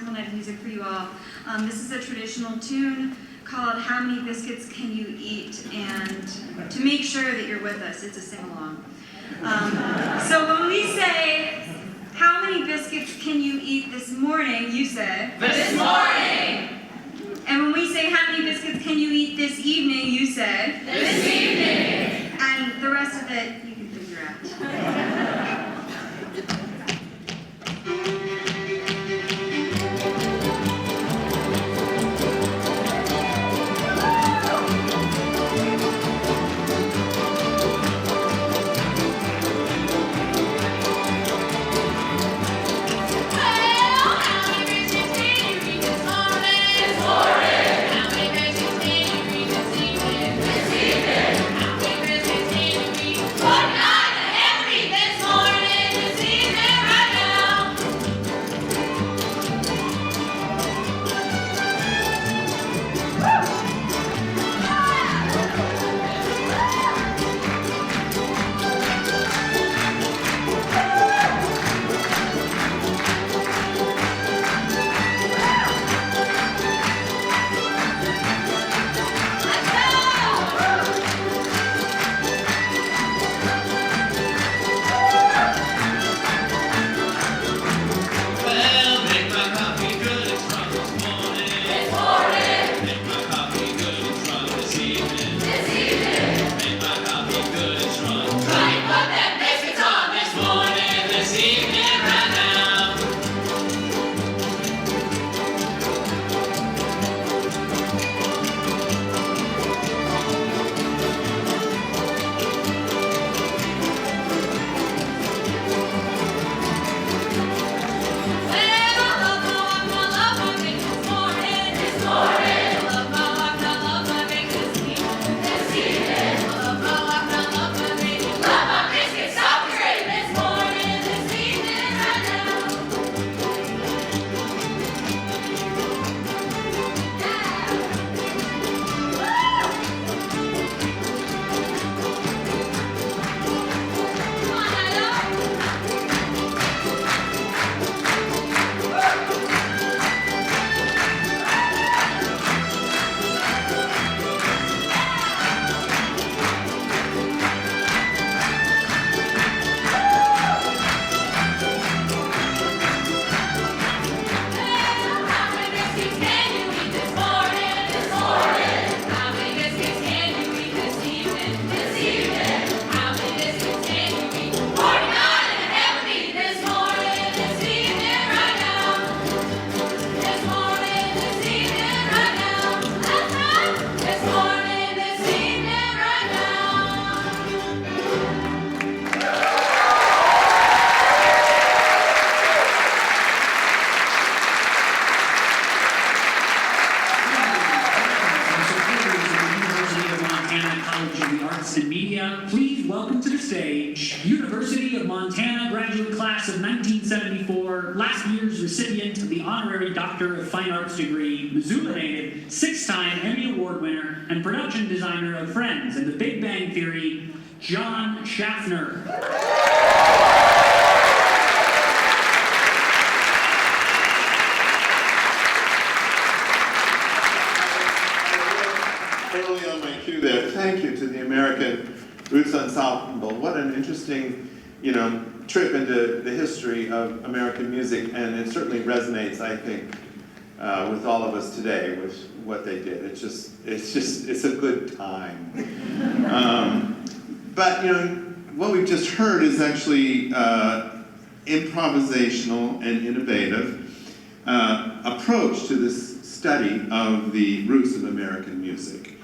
wonderful night of music for you all. This is a traditional tune called How Many Biscuits Can You Eat? And to make sure that you're with us, it's a sing-along. So when we say, how many biscuits can you eat this morning, you say, this morning. And when we say, how many biscuits can you eat this evening, you say, this evening. And the rest of it, you can figure out. Please welcome to the stage, University of Montana graduate class of 1974, last year's recipient of the honorary Doctor of Fine Arts degree, Missoula native, 6-time Emmy Award winner, and production designer of Friends and The Big Bang Theory, John Schaffner. Early on my cue there, thank you to the American Roots Ensemble. What an interesting, trip into the history of American music, and it certainly resonates, I think, with all of us today with what they did. It's a good time. But what we've just heard is actually improvisational and innovative approach to this study of the roots of American music.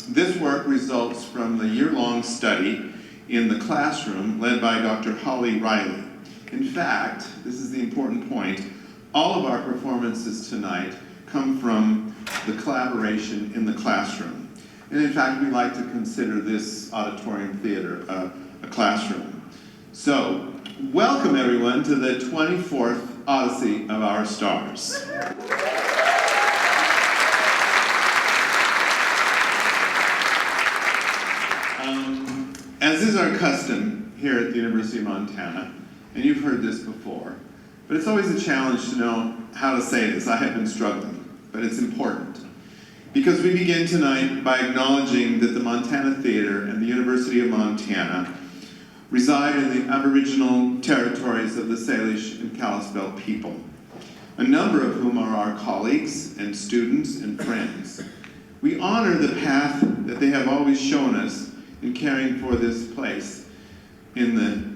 This work results from the year-long study in the classroom led by Dr. Holly Riley. In fact, this is the important point, all of our performances tonight come from the collaboration in the classroom. And in fact, we like to consider this auditorium theater a classroom. So, welcome everyone to the 24th Odyssey of Our Stars. As is our custom here at the University of Montana, and you've heard this before, But it's always a challenge to know how to say this. I have been struggling, but it's important. Because we begin tonight by acknowledging that the Montana Theater and the University of Montana reside in the Aboriginal territories of the Salish and Kalispel people, a number of whom are our colleagues and students and friends. We honor the path that they have always shown us in caring for this place in the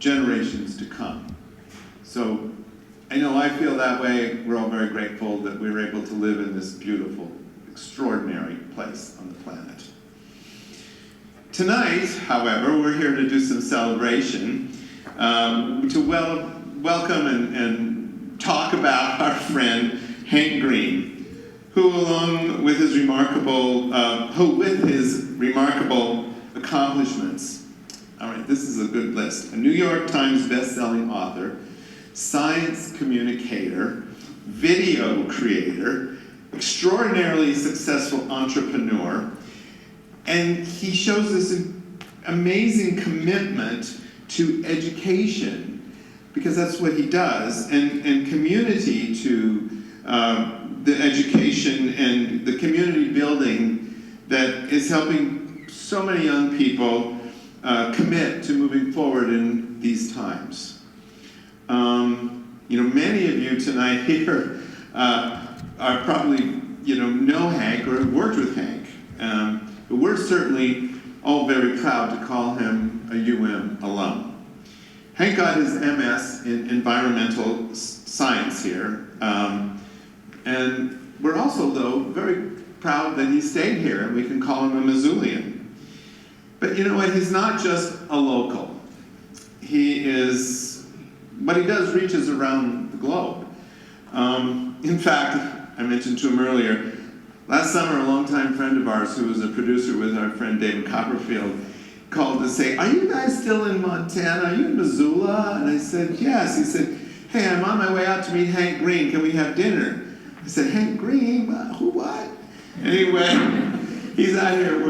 generations to come. So I know I feel that way. We're all very grateful that we were able to live in this beautiful, extraordinary place on the planet. Tonight, however, we're here to do some celebration, to welcome and talk about our friend Hank Green, who with his remarkable accomplishments. All right, this is a good list. A New York Times best-selling author, science communicator, video creator, extraordinarily successful entrepreneur, and he shows this amazing commitment to education, because that's what he does, and community to the education and the community building that is helping so many young people commit to moving forward in these times. Many of you tonight here are probably, know Hank or have worked with Hank. But we're certainly all very proud to call him a UM alum. Hank got his MS in environmental science here. And we're also, though, very proud that he stayed here and we can call him a Missoulian. But you know what? He's not just a local. What he does reaches around the globe. In fact, I mentioned to him earlier, last summer a longtime friend of ours who was a producer with our friend David Copperfield called to say, "Are you guys still in Montana? Are you in Missoula?" And I said, "Yes." He said, "Hey, I'm on my way out to meet Hank Green. Can we have dinner?" I said, "Hank Green? Who, what?" Anyway, he's out here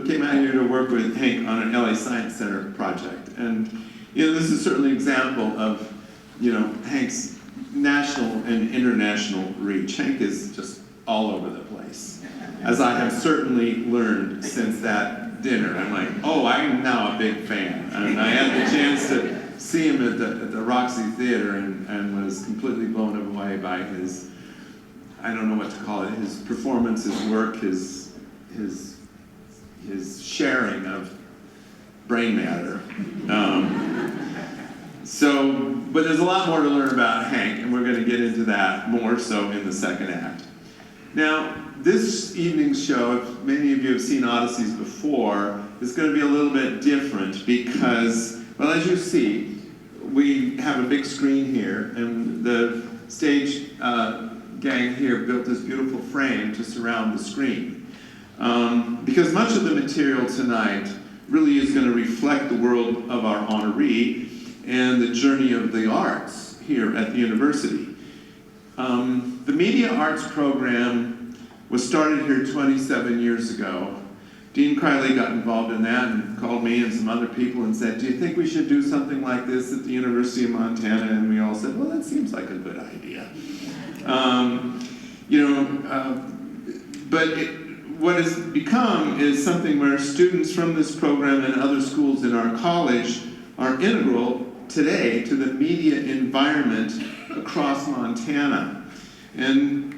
came out here to work with Hank on an LA Science Center project. And this is certainly an example of Hank's national and international reach. Hank is just all over the place, as I have certainly learned since that dinner. I'm like, oh, I'm now a big fan. And I had the chance to see him at the Roxy Theater and was completely blown away by his, I don't know what to call it, his performance, his work, his sharing of brain matter. But there's a lot more to learn about Hank, and we're going to get into that more so in the second act. Now, this evening's show, if many of you have seen Odysseys before, is going to be a little bit different because, well, as you see, we have a big screen here, and the stage gang here built this beautiful frame to surround the screen. Because much of the material tonight really is going to reflect the world of our honoree and the journey of the arts here at the university. The Media Arts program was started here 27 years ago. Dean Criley got involved in that and called me and some other people and said, "Do you think we should do something like this at the University of Montana?" And we all said, "Well, that seems like a good idea." What it's become is something where students from this program and other schools in our college are integral today to the media environment across Montana and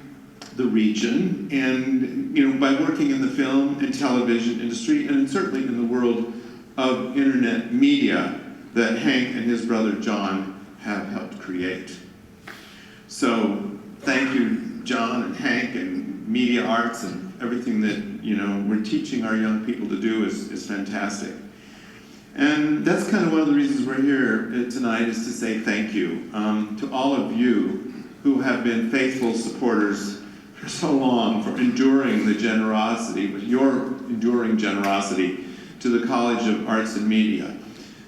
the region, and by working in the film and television industry, and certainly in the world of internet media that Hank and his brother John have helped create. So thank you, John and Hank and Media Arts, and everything that we're teaching our young people to do is fantastic. And that's kind of one of the reasons we're here tonight, is to say thank you to all of you who have been faithful supporters for so long, for enduring the generosity, with your enduring generosity to the College of Arts and Media.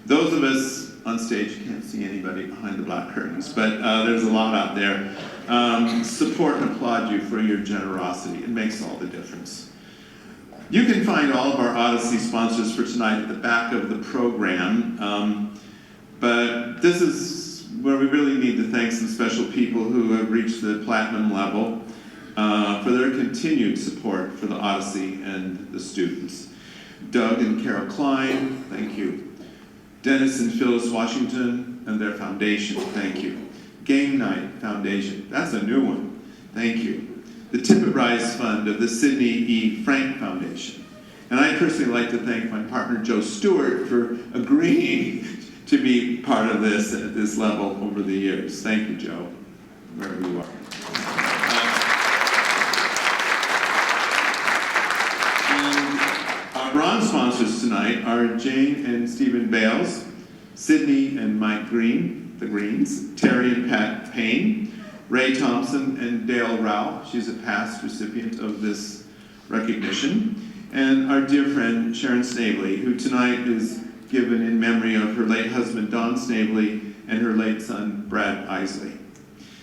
Those of us on stage, you can't see anybody behind the black curtains, but there's a lot out there. Support and applaud you for your generosity. It makes all the difference. You can find all of our Odyssey sponsors for tonight at the back of the program, but this is where we really need to thank some special people who have reached the platinum level for their continued support for the Odyssey and the students. Doug and Carol Klein, thank you. Dennis and Phyllis Washington and their foundation, thank you. Game Night Foundation, that's a new one, thank you. The Tippett Rise Fund of the Sidney E. Frank Foundation. And I personally like to thank my partner Joe Stewart for agreeing to be part of this at this level over the years. Thank you, Joe, wherever you are. And our bronze sponsors tonight are Jane and Stephen Bales, Sydney and Mike Green, the Greens, Terry and Pat Payne, Ray Thompson and Dale Rao. She's a past recipient of this recognition. And our dear friend Sharon Snavely, who tonight is given in memory of her late husband Don Snavely and her late son Brad Isley.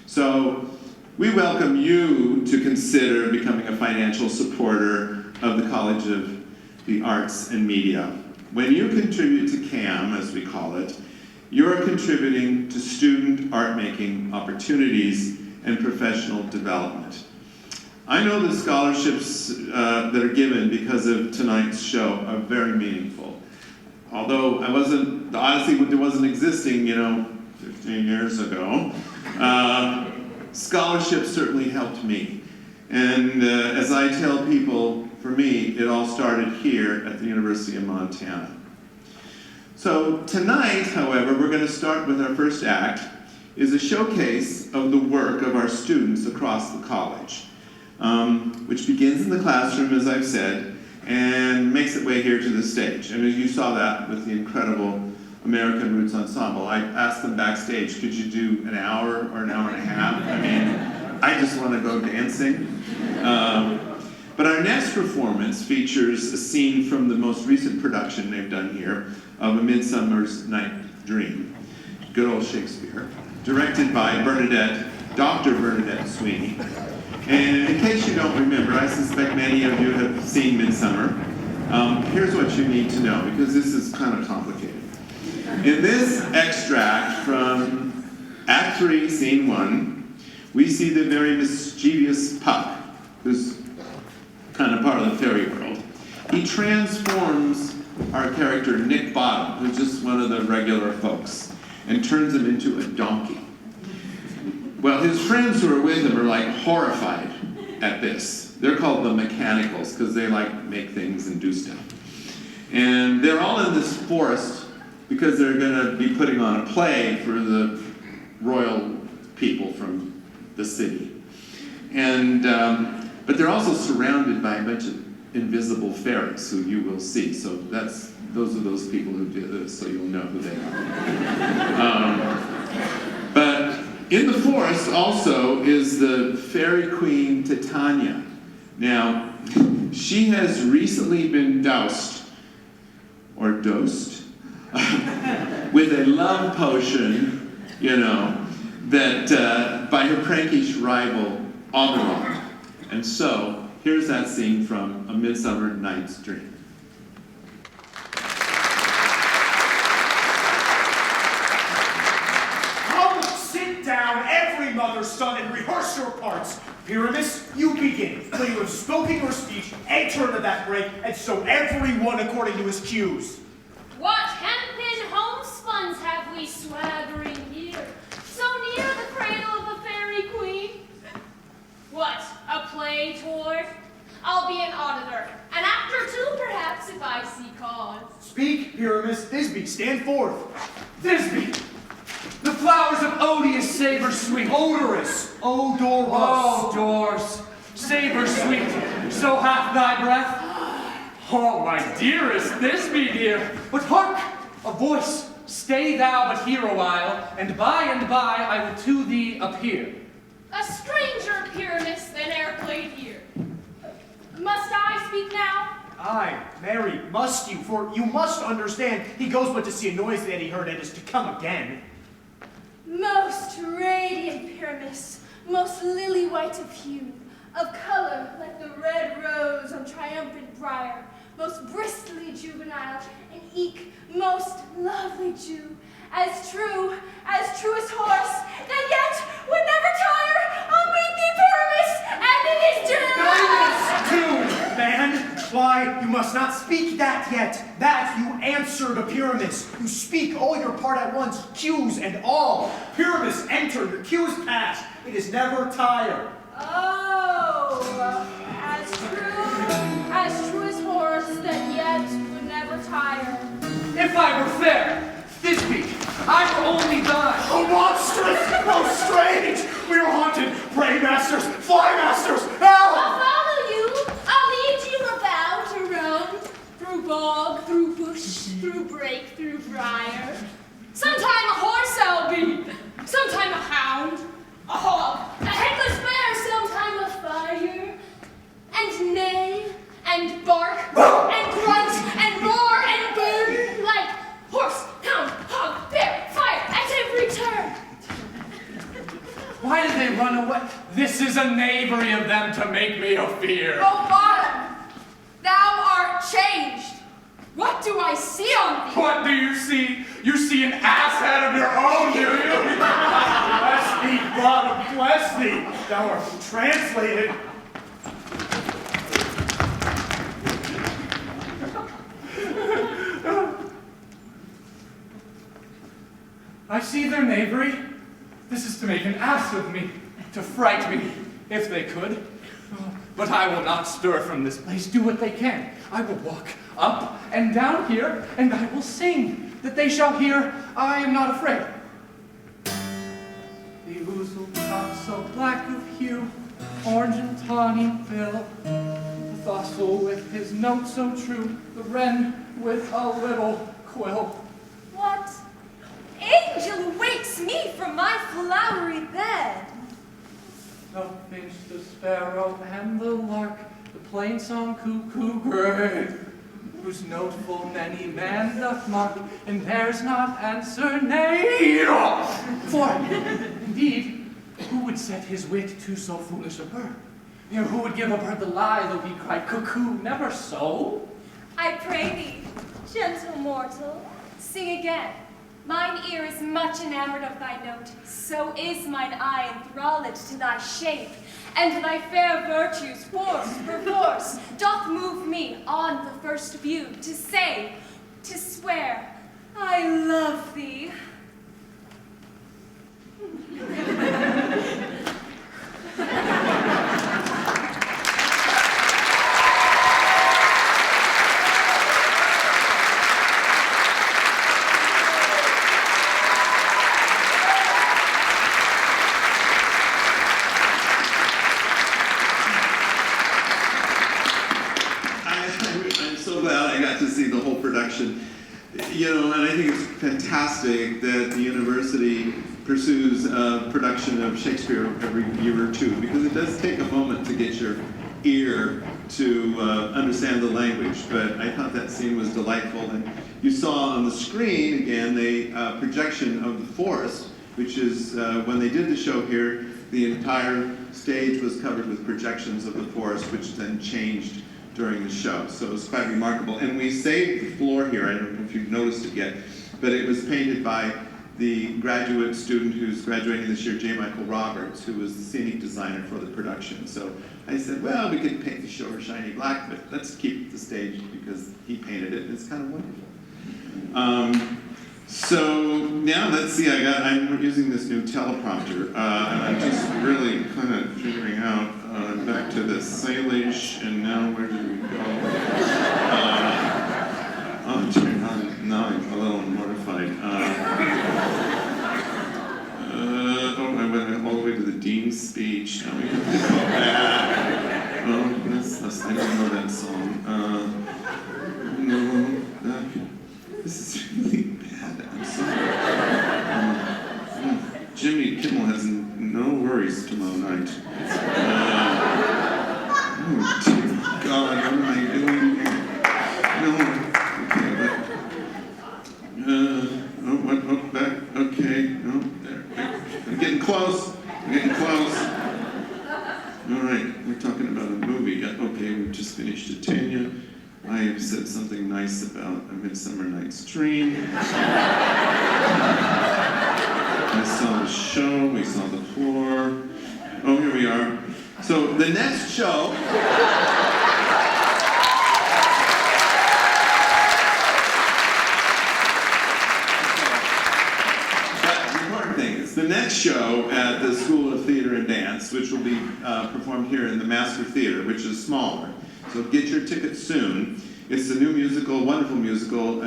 So we welcome you to consider becoming a financial supporter of the College of the Arts and Media. When you contribute to CAM, as we call it, you're contributing to student art-making opportunities and professional development. I know the scholarships that are given because of tonight's show are very meaningful. Although the Odyssey wasn't existing, 15 years ago, scholarships certainly helped me. And as I tell people, for me, it all started here at the University of Montana. So tonight, however, we're going to start with our first act, is a showcase of the work of our students across the college. Which begins in the classroom, as I've said, and makes its way here to the stage. And you saw that with the incredible American Roots Ensemble. I asked them backstage, could you do an hour or an hour and a half? I mean, I just want to go dancing. But our next performance features a scene from the most recent production they've done here of A Midsummer's Night's Dream, good old Shakespeare, directed by Dr. Bernadette Sweeney. And in case you don't remember, I suspect many of you have seen Midsummer. Here's what you need to know, because this is kind of complicated. In this extract from Act 3, Scene 1, we see the very mischievous Puck, who's kind of part of the fairy world. He transforms our character, Nick Bottom, who's just one of the regular folks, and turns him into a donkey. Well, his friends who are with him are like horrified at this. They're called the Mechanicals because they make things and do stuff. And they're all in this forest because they're going to be putting on a play for the royal people from the city. And but they're also surrounded by a bunch of invisible fairies who you will see. So those are those people who do this, so you'll know who they are. But in the forest also is the fairy queen Titania. Now, she has recently been dosed with a love potion, that by her prankish rival, Oberon. And so, here's that scene from A Midsummer Night's Dream. Down, every mother's son, and rehearse your parts. Pyramus, you begin. When you have spoken your speech, enter into that break, and show everyone according to his cues. What hempen homespuns have we swaggering here, so near the cradle of the fairy queen? What, a play tour? I'll be an auditor, an actor too, perhaps, if I see cause. Speak, Pyramus. Thisbe, stand forth. Thisbe! The flowers of odious savor sweet. Odorous. Odorous. Oh, doors, savor sweet, so hath thy breath. Oh, my dearest, Thisbe dear. But hark, a voice. Stay thou but here a while, and by I will to thee appear. A stranger Pyramus than e'er played here. Must I speak now? Aye, Mary, must you? For you must understand, he goes but to see a noise that he heard and is to come again. Most radiant Pyramus, most lily-white of hue, of color like the red rose on triumphant briar, most bristly juvenile, and eke most lovely Jew, as true as horse, that yet would never tire. I'll meet thee, Pyramus, and in his doom. Tune, man. Why, you must not speak that yet. That you answer to Pyramus. You speak all your part at once, cues and all. Pyramus, enter, your cues pass. It is never tire. Oh, as true as horse, that yet would never tire. If I were fair, this week, I were only thine. Oh, monstrous! Oh, strange! We are haunted! Pray masters! Fly masters! Help! I'll follow you. I'll lead you about, around, through bog, through bush, through brake, through briar. Sometime a horse I'll be, sometime a hound, a hog, a headless bear, sometime a fire, and neigh, and bark, and grunt, and roar, and burn, like horse, hound, hog, bear, fire, at every turn. Why did they run away? This is a knavery of them to make me a fear. Oh, bottom, thou art changed. What do I see on thee? What do you see? You see an ass head of your own, do you? Bless thee, bottom, bless thee! Thou art translated. I see their knavery. This is to make an ass of me, to fright me, if they could. But I will not stir from this place, do what they can. I will walk up and down here, and I will sing, that they shall hear I am not afraid. The ouzel cock so black of hue, orange and tawny bill, the thistle with his note so true, the wren with a little quill. What angel wakes me from my flowery bed? The finch, the sparrow, and the lark, the plain song cuckoo gray, whose note full many man doth mark, and dares not answer nay. For, indeed, who would set his wit to so foolish a bird? You know, who would give a bird the lie, though he cried cuckoo, never so? I pray thee, gentle mortal, sing again. Mine ear is much enamored of thy note, so is mine eye enthralled to thy shape, and thy fair virtues, force for force, doth move me on the first view to say, to swear, I love thee. I'm so glad I got to see the whole production. You know, and I think it's fantastic that the university pursues a production of Shakespeare every year or two, because it does take a moment to get your ear to understand the language. But I thought that scene was delightful. And you saw on the screen, again, a projection of the forest, which is, when they did the show here, the entire stage was covered with projections of the forest, which then changed during the show. So it was quite remarkable. And we saved the floor here. I don't know if you've noticed it yet, but it was painted by the graduate student who's graduating this year, J. Michael Roberts, who was the scenic designer for the production. So I said, well, we could paint the show shiny black, but let's keep the stage because he painted it. It's kind of wonderful. So now let's see, I'm using this new teleprompter, and I'm just really kind of figuring out, back to the Salish, and now where did we go? Now I'm a little mortified. I went all the way to the dean's speech. Now we have to go back. Oh, I don't know that song. This is really bad. I'm sorry. Jimmy Kimmel has no worries tomorrow night. Oh, dear God, what am I doing here? No. Okay, back. Okay, no, there. I'm getting close. All right, we're talking about a movie. Okay, we just finished Titania. I have said something nice about A Midsummer Night's Dream. I saw the show, we saw the floor. Oh, here we are. So the next show. But the important thing is, the next show at the School of Theater and Dance, which will be performed here in the Master Theater, which is smaller. So get your tickets soon. It's a new musical, wonderful musical,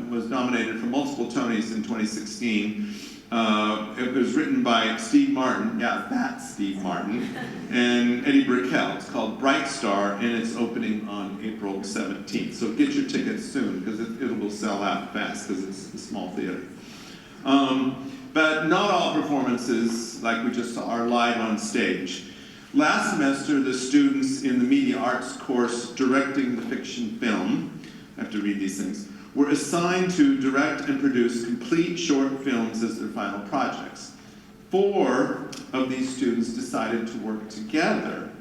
was nominated for multiple Tonys in 2016. It was written by Steve Martin, yeah, that's Steve Martin, and Eddie Brickell. It's called Bright Star, and it's opening on April 17th. So get your tickets soon, because it will sell out fast, because it's a small theater. But not all performances, like we just saw, are live on stage. Last semester, the students in the media arts course directing the fiction film, I have to read these things, were assigned to direct and produce complete short films as their final projects. 4 of these students decided to work together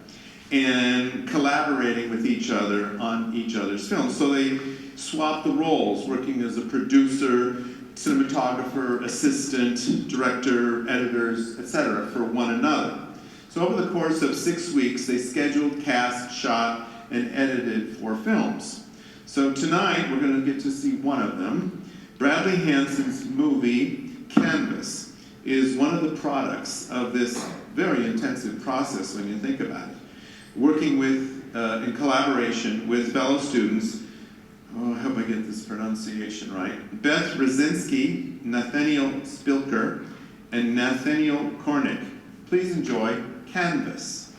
and collaborating with each other on each other's films. So they swapped the roles, working as a producer, cinematographer, assistant, director, editors, etc., for one another. So over the course of 6 weeks, they scheduled, cast, shot, and edited 4 films. So tonight, we're going to get to see one of them. Bradley Hanson's movie, Canvas, is one of the products of this very intensive process when you think about it. Working with, in collaboration with fellow students, I hope I get this pronunciation right, Beth Rosinski, Nathaniel Spilker, and Nathaniel Kornick. Please enjoy Canvas.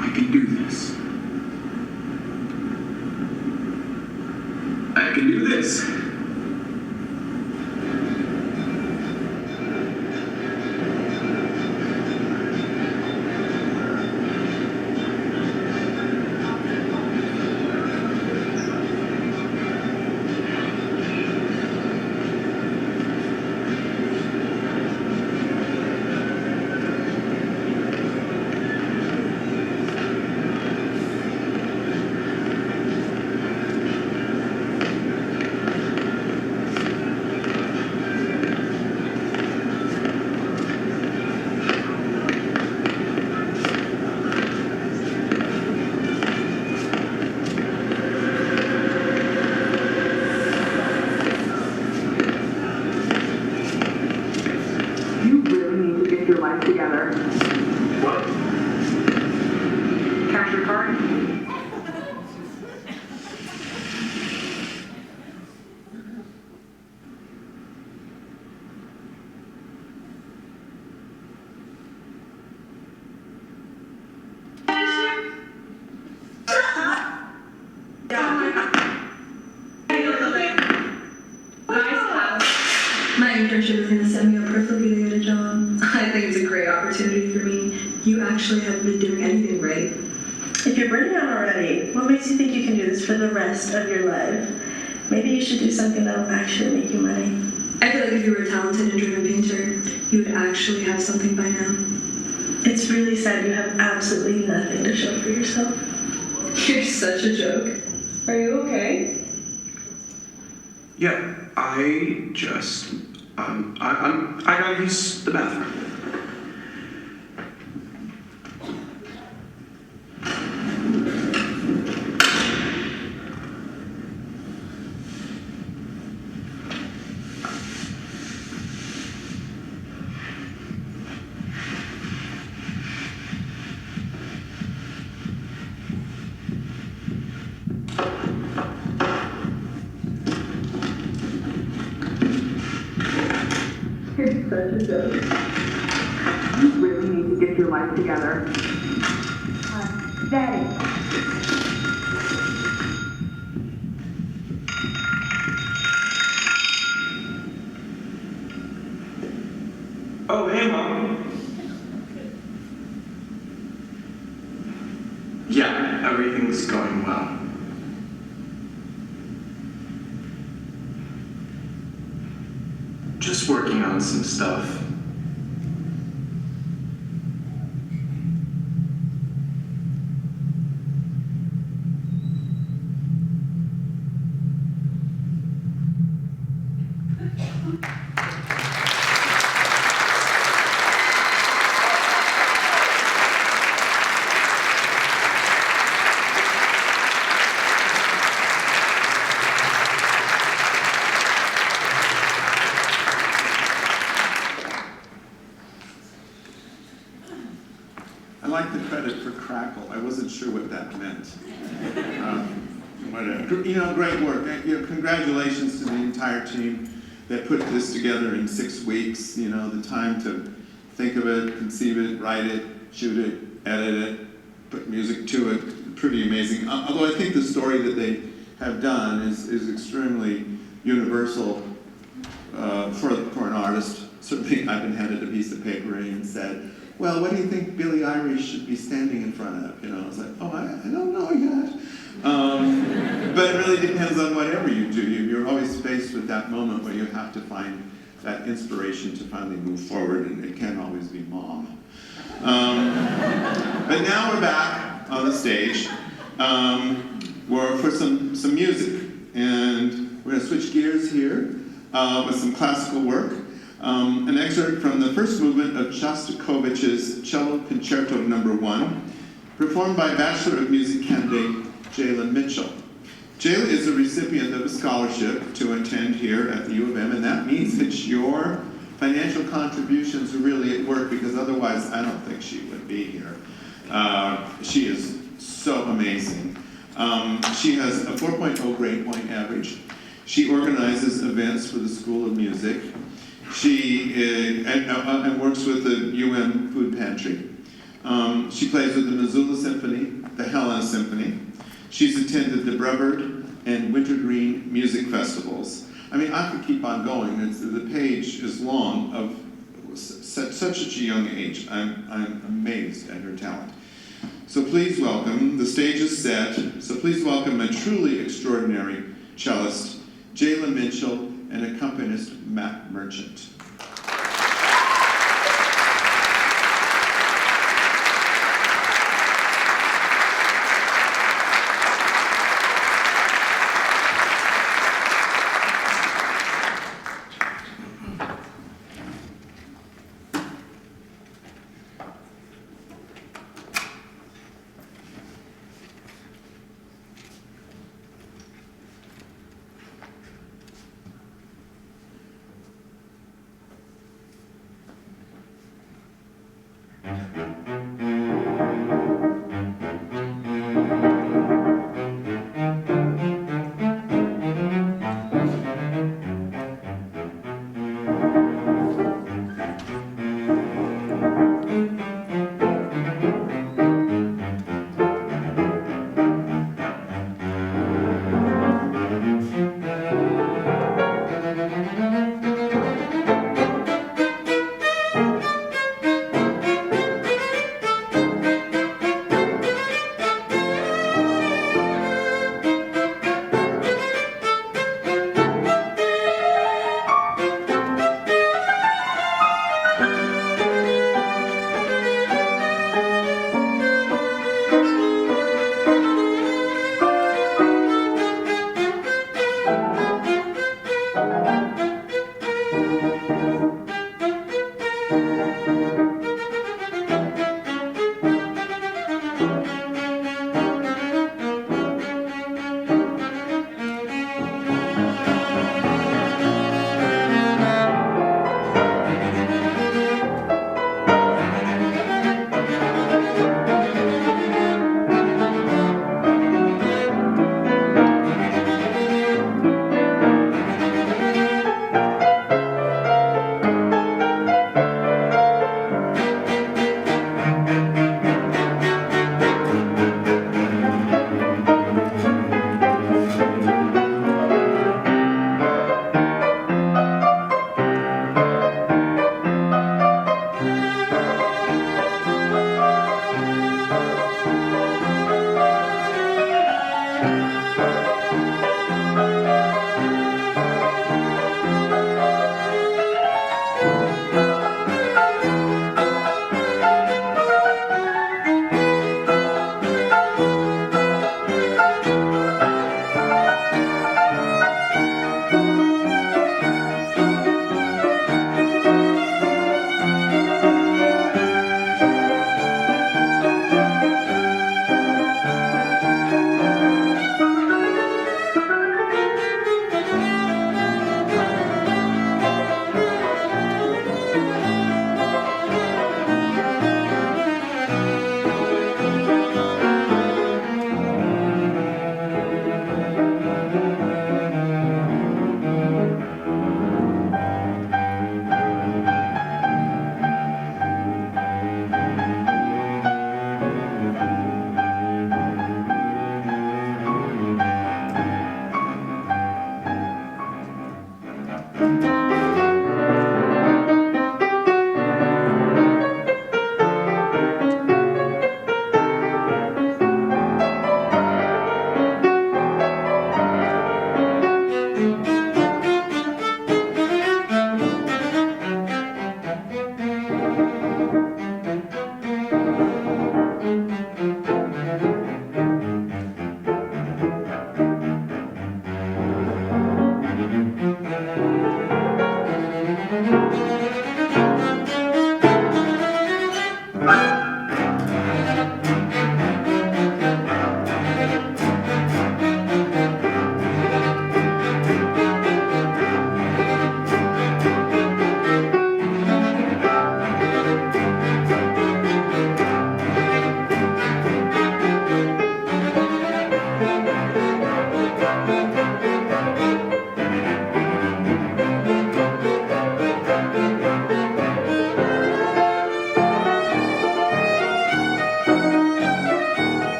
I can do this. I can do this. You really need to get your life together. What? Cash your card? My internship is going to set me up perfectly to get a job. I think it's a great opportunity for me. You actually haven't been doing anything right. If you're burning out already, what makes you think you can do this for the rest of your life? Maybe you should do something that will actually make you money. I feel like if you were a talented and driven painter, you would actually have something by now. It's really sad you have absolutely nothing to show for yourself. You're such a joke. Are you okay? Yeah, I gotta use the bathroom. You're such a joke. You really need to get your life together. Daddy. Oh, hey, Mom. Yeah, everything's going well. Just working on some stuff. I like the credit for crackle. I wasn't sure what that meant. Whatever. You know, great work. Congratulations to the entire team that put this together in 6 weeks. You know, the time to think of it, conceive it, write it, shoot it, edit it, put music to it. Pretty amazing. Although I think the story that they have done is extremely universal for an artist. Certainly, I've been handed a piece of paper and said, well, what do you think Billie Eilish should be standing in front of? You know, I was like, oh, I don't know yet. But it really depends on whatever you do. You're always faced with that moment where you have to find that inspiration to finally move forward, and it can't always be Mom. But now we're back on the stage for some music. And we're going to switch gears here with some classical work. An excerpt from the first movement of Shostakovich's Cello Concerto No. 1, performed by Bachelor of Music candidate Jayla Mitchell. Jayla is a recipient of a scholarship to attend here at the U of M, and that means that your financial contributions are really at work, because otherwise I don't think she would be here. She is so amazing. She has a 4.0 grade point average. She organizes events for the School of Music. She and works with the UM Food Pantry. She plays with the Missoula Symphony, the Helena Symphony. She's attended the Brevard and Wintergreen Music Festivals. I mean, I could keep on going. The page is long of such a young age. I'm amazed at her talent. So please welcome, the stage is set, so please welcome a truly extraordinary cellist, Jayla Mitchell, and accompanist Matt Merchant.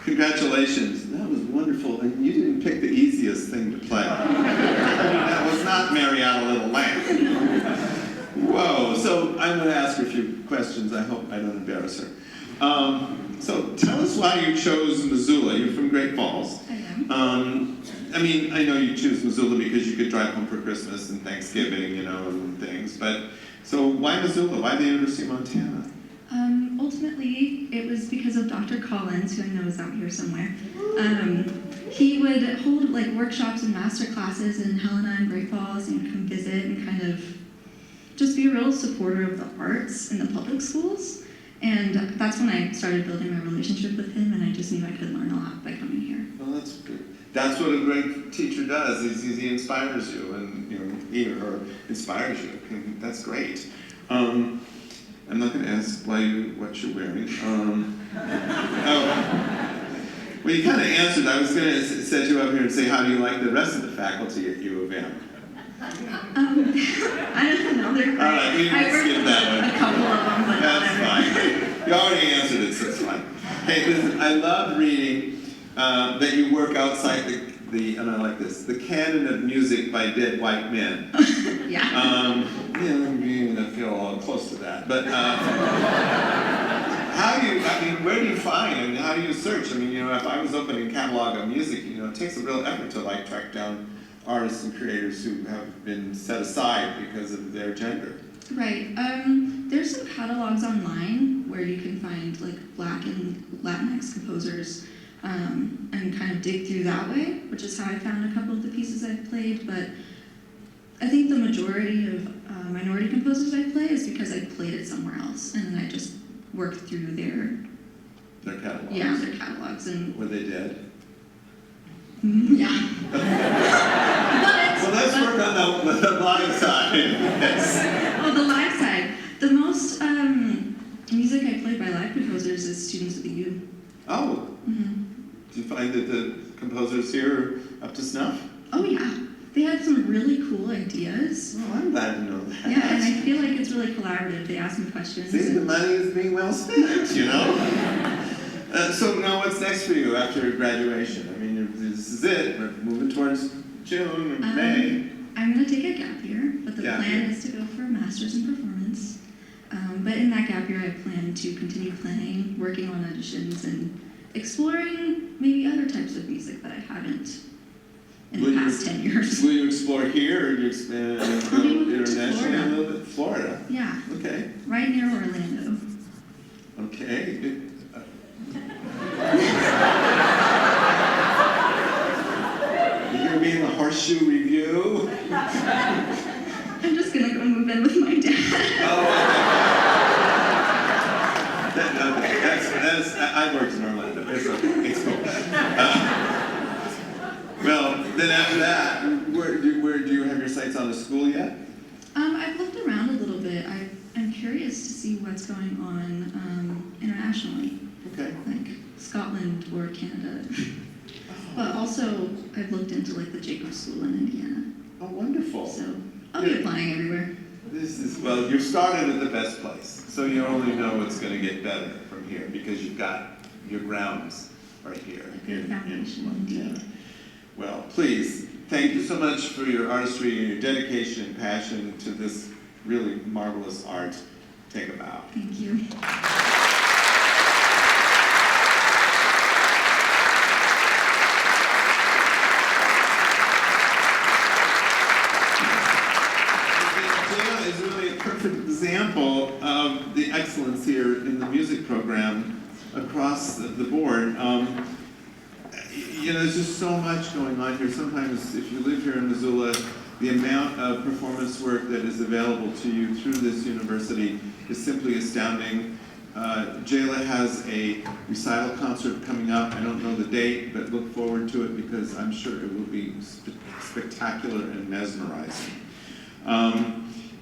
Congratulations. That was wonderful. And you didn't pick the easiest thing to play. That was not Mary Had a Little Lamb. Whoa. So I'm going to ask her a few questions. I hope I don't embarrass her. So tell us why you chose Missoula. You're from Great Falls. I am. I mean, I know you choose Missoula because you could drive home for Christmas and Thanksgiving, you know, and things, but, so why Missoula? Why the University of Montana? Ultimately, it was because of Dr. Collins, who I know is out here somewhere. He would hold like workshops and master classes in Helena and Great Falls, and come visit and kind of just be a real supporter of the arts in the public schools. And that's when I started building my relationship with him, and I just knew I could learn a lot by coming here. Well, that's good. That's what a great teacher does, is he inspires you, and you know, he or her inspires you. And that's great. I'm not going to ask what you're wearing. Well, you kind of answered. I was going to set you up here and say, how do you like the rest of the faculty at U of M? I don't know. They're great. All right, we can skip that one. A couple of them, but that's fine. You already answered it, so it's fine. Hey, listen, I loved reading that you work outside and I like this, the canon of music by dead white men. Yeah. Yeah, I'm beginning to feel all close to that. But how do you, I mean, where do you find, and how do you search? I mean, you know, if I was opening a catalog of music, you know, it takes a real effort to like track down artists and creators who have been set aside because of their gender. Right. There's some catalogs online where you can find like Black and Latinx composers and kind of dig through that way, which is how I found a couple of the pieces I've played. But I think the majority of minority composers I play is because I played it somewhere else, and then I just worked through their catalogs. Yeah, their catalogs. And were they dead? Yeah. So let's work on the live side. Yes. Oh, the live side. The most music I played by live composers is students at the U. Oh. Mm-hmm. Do you find that the composers here are up to snuff? Oh, yeah. They had some really cool ideas. Oh, I'm glad to know that. Yeah, and I feel like it's really collaborative. They ask me questions. See, the money is being well spent, you know? So now what's next for you after graduation? I mean, this is it. We're moving towards June or May. I'm going to take a gap year, but the plan is to go for a master's in performance. But in that gap year, I plan to continue playing, working on auditions, and exploring maybe other types of music that I haven't in the past 10 years. Will you explore here, or do you go internationally a little bit? Florida? Yeah. Okay. Right near Orlando. Okay. You're going to be in the Horseshoe Review? I'm just going to go move in with my dad. Oh, okay. I've worked in Orlando. It's okay. It's cool. Well, then after that, where do you have your sights on a school yet? I've looked around a little bit. I'm curious to see what's going on internationally. Okay. Like Scotland or Canada. But also, I've looked into like the Jacobs School in Indiana. Oh, wonderful. So I'll be applying everywhere. Well, you started at the best place, so you only know it's going to get better from here because you've got your grounds right here in Montana. Well, please, thank you so much for your artistry and your dedication and passion to this really marvelous art. Take a bow. Thank you. Is really a perfect example of the excellence here in the music program across the board. You know, there's just so much going on here. Sometimes if you live here in Missoula, the amount of performance work that is available to you through this university is simply astounding. Jayla has a recital concert coming up. I don't know the date, but look forward to it because I'm sure it will be spectacular and mesmerizing.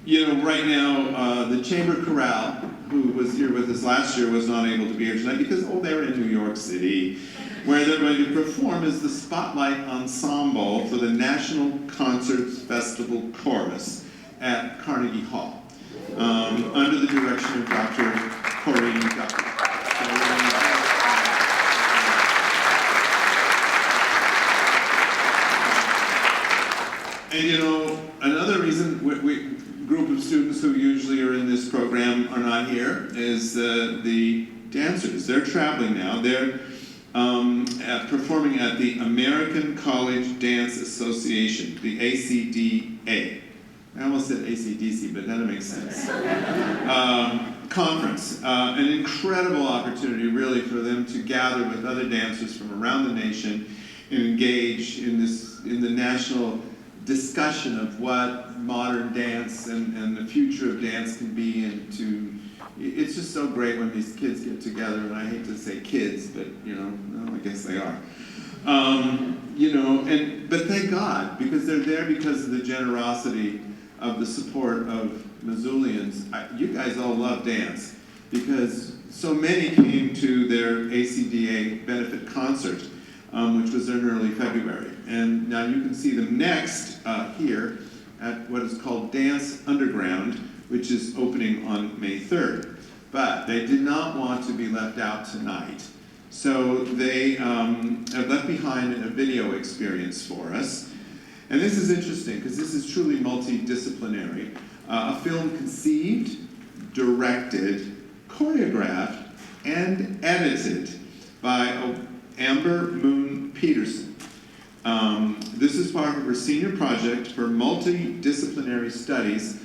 You know, right now, the Chamber Chorale, who was here with us last year, was not able to be here tonight because, they're in New York City, where they're going to perform as the Spotlight Ensemble for the National Concerts Festival Chorus at Carnegie Hall, under the direction of Dr. Corinne Duffy. And you know, another reason group of students who usually are in this program are not here is the dancers. They're traveling now. They're performing at the American College Dance Association, the ACDA. I almost said ACDC, but that makes sense. Conference. An incredible opportunity, really, for them to gather with other dancers from around the nation and engage in the national discussion of what modern dance and the future of dance can be, and it's just so great when these kids get together, and I hate to say kids, but I guess they are. But thank God, because they're there because of the generosity of the support of Missoulians. You guys all love dance, because so many came to their ACDA benefit concert, which was in early February. And now you can see them next here at what is called Dance Underground, which is opening on May 3rd. But they did not want to be left out tonight. So they have left behind a video experience for us. And this is interesting, because this is truly multidisciplinary. A film conceived, directed, choreographed, and edited by Amber Moon Peterson. This is part of her senior project for multidisciplinary studies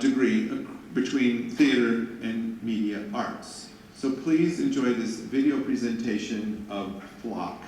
degree between theater and media arts. So please enjoy this video presentation of Flock.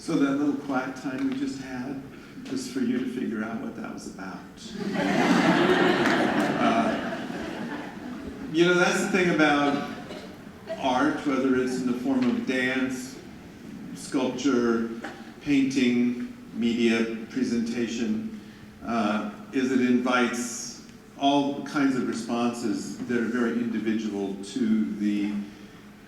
So that little quiet time we just had was for you to figure out what that was about. You know, that's the thing about art, whether it's in the form of dance, sculpture, painting, media, presentation, is it invites all kinds of responses that are very individual to the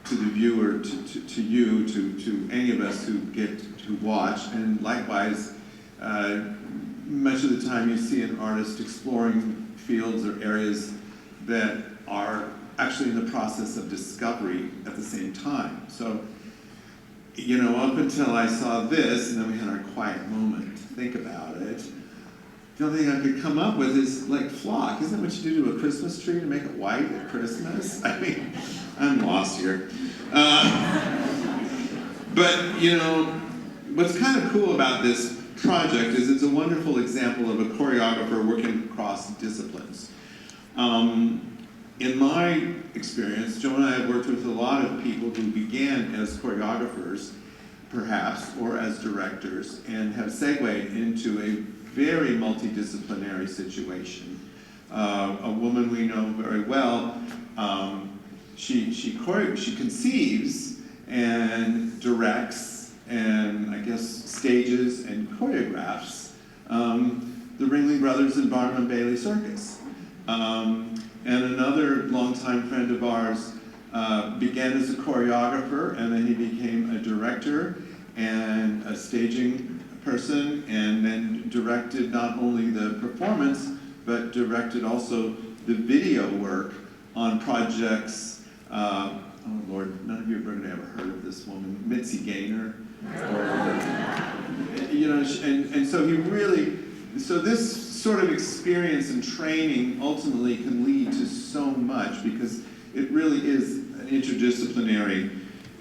viewer, to you, to any of us who get to watch, and likewise, much of the time you see an artist exploring fields or areas that are actually in the process of discovery at the same time. So, you know, up until I saw this, and then we had our quiet moment to think about it, the only thing I could come up with is like flock. Isn't that what you do to a Christmas tree to make it white at Christmas? I mean, I'm lost here. But, you know, what's kind of cool about this project is it's a wonderful example of a choreographer working across disciplines. In my experience, Joe and I have worked with a lot of people who began as choreographers, perhaps, or as directors, and have segued into a very multidisciplinary situation. A woman we know very well, she conceives and directs and I guess stages and choreographs the Ringling Brothers and Barnum and Bailey Circus. And another longtime friend of ours began as a choreographer, and then he became a director and a staging person, and then directed not only the performance, but directed also the video work on projects. Oh Lord, none of you have ever heard of this woman, Mitzi Gaynor. You know, and so he really, so this sort of experience and training ultimately can lead to so much because it really is an interdisciplinary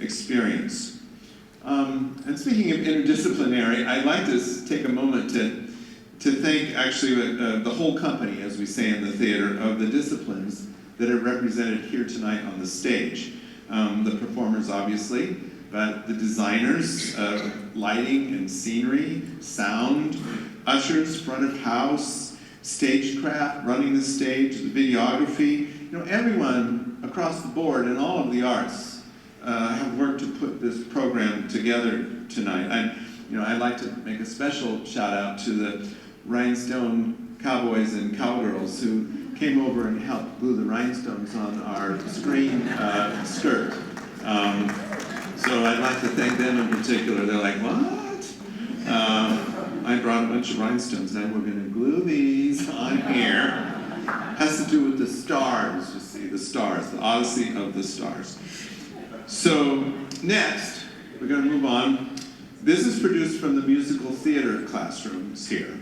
experience. And speaking of interdisciplinary, I'd like to take a moment to thank actually the whole company, as we say in the theater, of the disciplines that are represented here tonight on the stage. The performers, obviously, but the designers, lighting and scenery, sound, ushers, front of house, stagecraft, running the stage, the videography. You know, everyone across the board in all of the arts have worked to put this program together tonight. And you know, I'd like to make a special shout out to the rhinestone cowboys and cowgirls who came over and helped glue the rhinestones on our screen skirt. So I'd like to thank them in particular. They're like, what? I brought a bunch of rhinestones and we're going to glue these on here. Has to do with the stars, you see, the stars, the Odyssey of the Stars. So next, we're going to move on. This is produced from the musical theater classrooms here.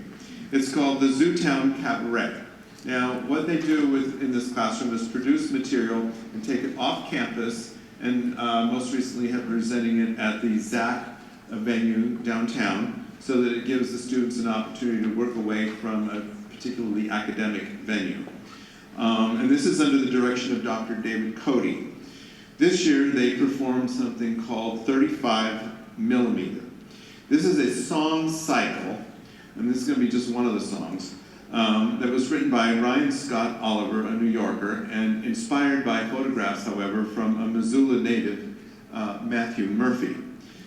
It's called the Zootown Cabaret. Now, what they do in this classroom is produce material and take it off campus, and most recently have presenting it at the ZAC venue downtown, so that it gives the students an opportunity to work away from a particularly academic venue. And this is under the direction of Dr. David Cody. This year, they performed something called 35mm. This is a song cycle, and this is going to be just one of the songs, that was written by Ryan Scott Oliver, a New Yorker, and inspired by photographs, however, from a Missoula native, Matthew Murphy.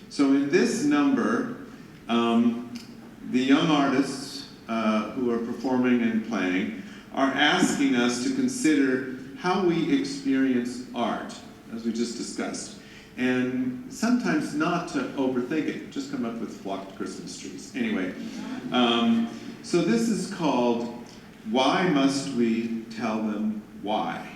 So in this number, the young artists who are performing and playing are asking us to consider how we experience art, as we just discussed, and sometimes not to overthink it, just come up with flocked Christmas trees. Anyway, so this is called Why Must We Tell Them Why?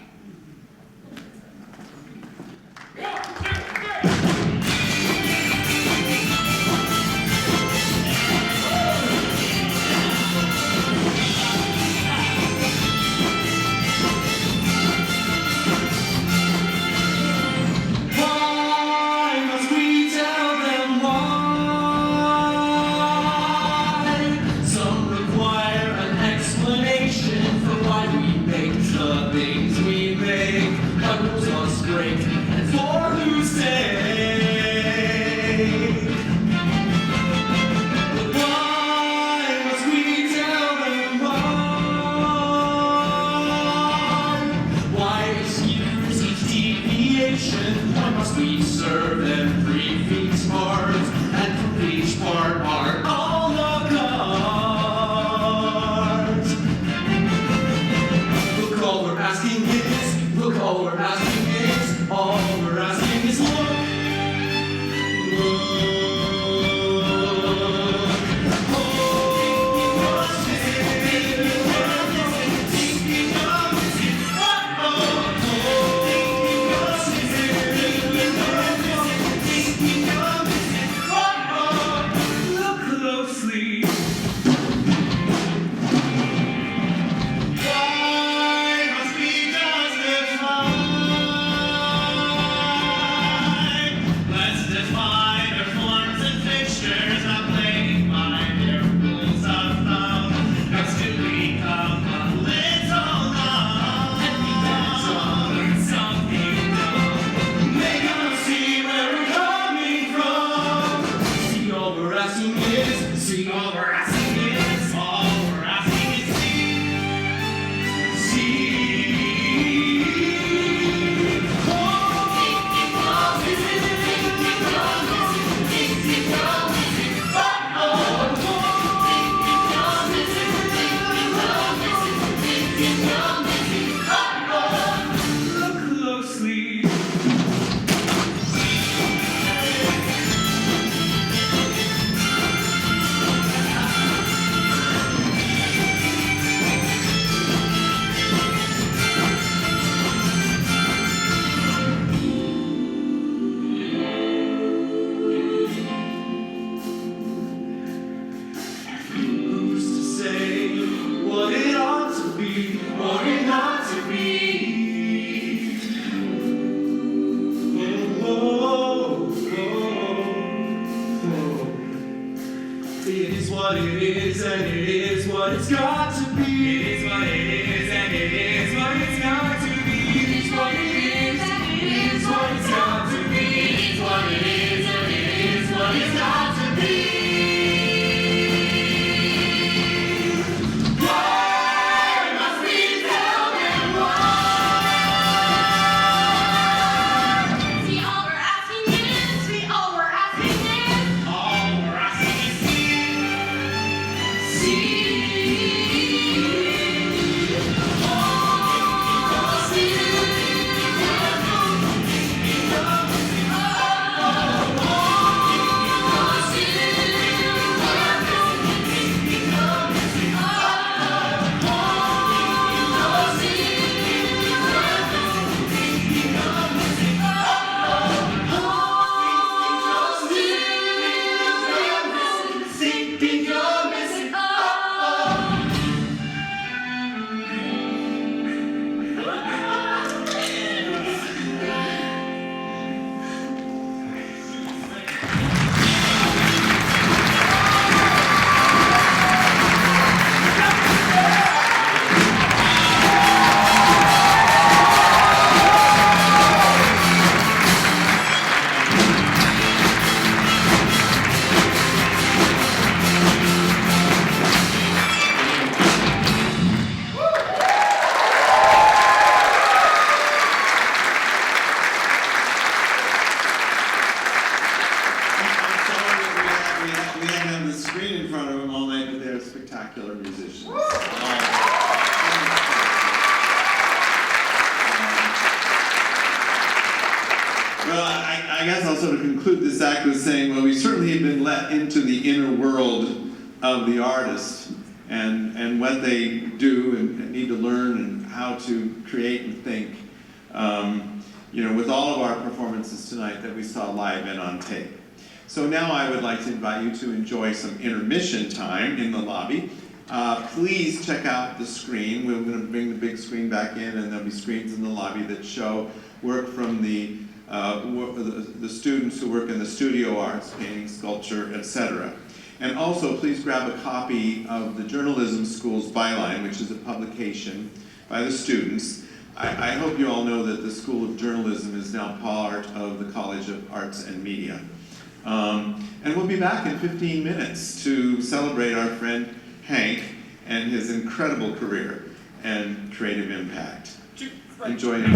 Things we make, others must break, and for see, all we're asking is, see. Look closely. Who's to say what it ought to be, what it ought to be? Oh, oh, oh. It is what it is, and it is what it's got to be. It is what it is, and it is what it's got to be. It is what it is, and it is what it's got to be. It is what it is, and it is what it's got to be. Why must we tell them why? See, all we're asking is, see, all we're asking is, All we're asking is see. Thinking you're missing. I'm sorry that we had the screen in front of them all night, but they're spectacular musicians. Well, I guess I'll sort of conclude this act with saying, well, we certainly have been let into the inner world of the artist and what they do and need to learn and how to create and think. With all of our performances tonight that we saw live and on tape. So now I would like to invite you to enjoy some intermission time in the lobby. Please check out the screen. We're going to bring the big screen back in, and there'll be screens in the lobby that show work from the students who work in the studio arts, painting, sculpture, etc. And also, please grab a copy of the Journalism School's Byline, which is a publication by the students. I hope you all know that the School of Journalism is now part of the College of Arts and Media. And we'll be back in 15 minutes to celebrate our friend Hank and his incredible career and creative impact. Enjoy it.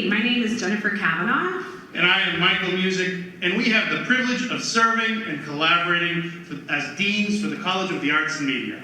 evening. My name is Jennifer Kavanaugh. And I am Michael Music, and we have the privilege of serving and collaborating as deans for the College of the Arts and Media.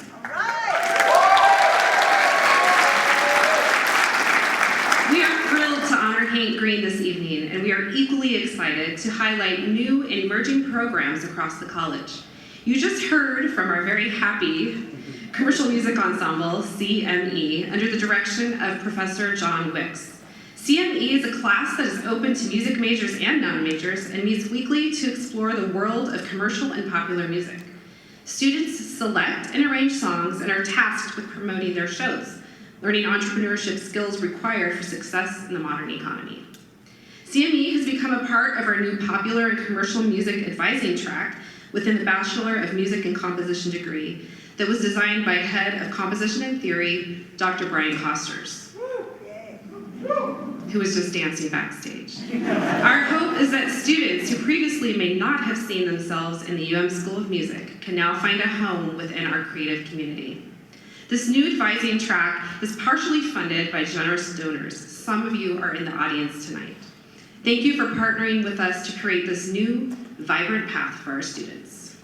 We are thrilled to honor Hank Green this evening, and we are equally excited to highlight new and emerging programs across the college. You just heard from our very happy Commercial Music Ensemble, CME, under the direction of Professor John Wicks. CME is a class that is open to music majors and non-majors and meets weekly to explore the world of commercial and popular music. Students select and arrange songs and are tasked with promoting their shows, learning entrepreneurship skills required for success in the modern economy. CME has become a part of our new popular and commercial music advising track within the Bachelor of Music and Composition degree that was designed by Head of Composition and Theory, Dr. Brian Costers, who was just dancing backstage. Our hope is that students who previously may not have seen themselves in the UM School of Music can now find a home within our creative community. This new advising track is partially funded by generous donors. Some of you are in the audience tonight. Thank you for partnering with us to create this new, vibrant path for our students.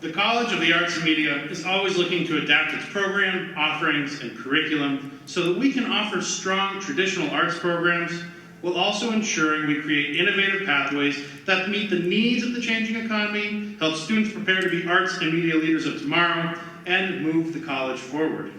The College of the Arts and Media is always looking to adapt its program, offerings, and curriculum so that we can offer strong traditional arts programs while also ensuring we create innovative pathways that meet the needs of the changing economy, help students prepare to be arts and media leaders of tomorrow, and move the college forward.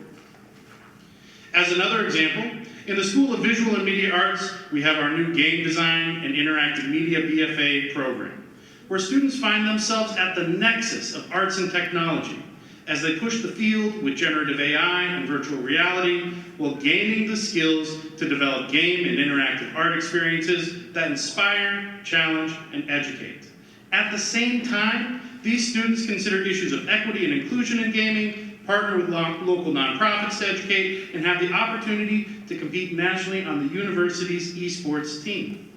As another example, in the School of Visual and Media Arts, we have our new Game Design and Interactive Media BFA program, where students find themselves at the nexus of arts and technology as they push the field with generative AI and virtual reality while gaining the skills to develop game and interactive art experiences that inspire, challenge, and educate. At the same time, these students consider issues of equity and inclusion in gaming, partner with local nonprofits to educate, and have the opportunity to compete nationally on the university's esports team.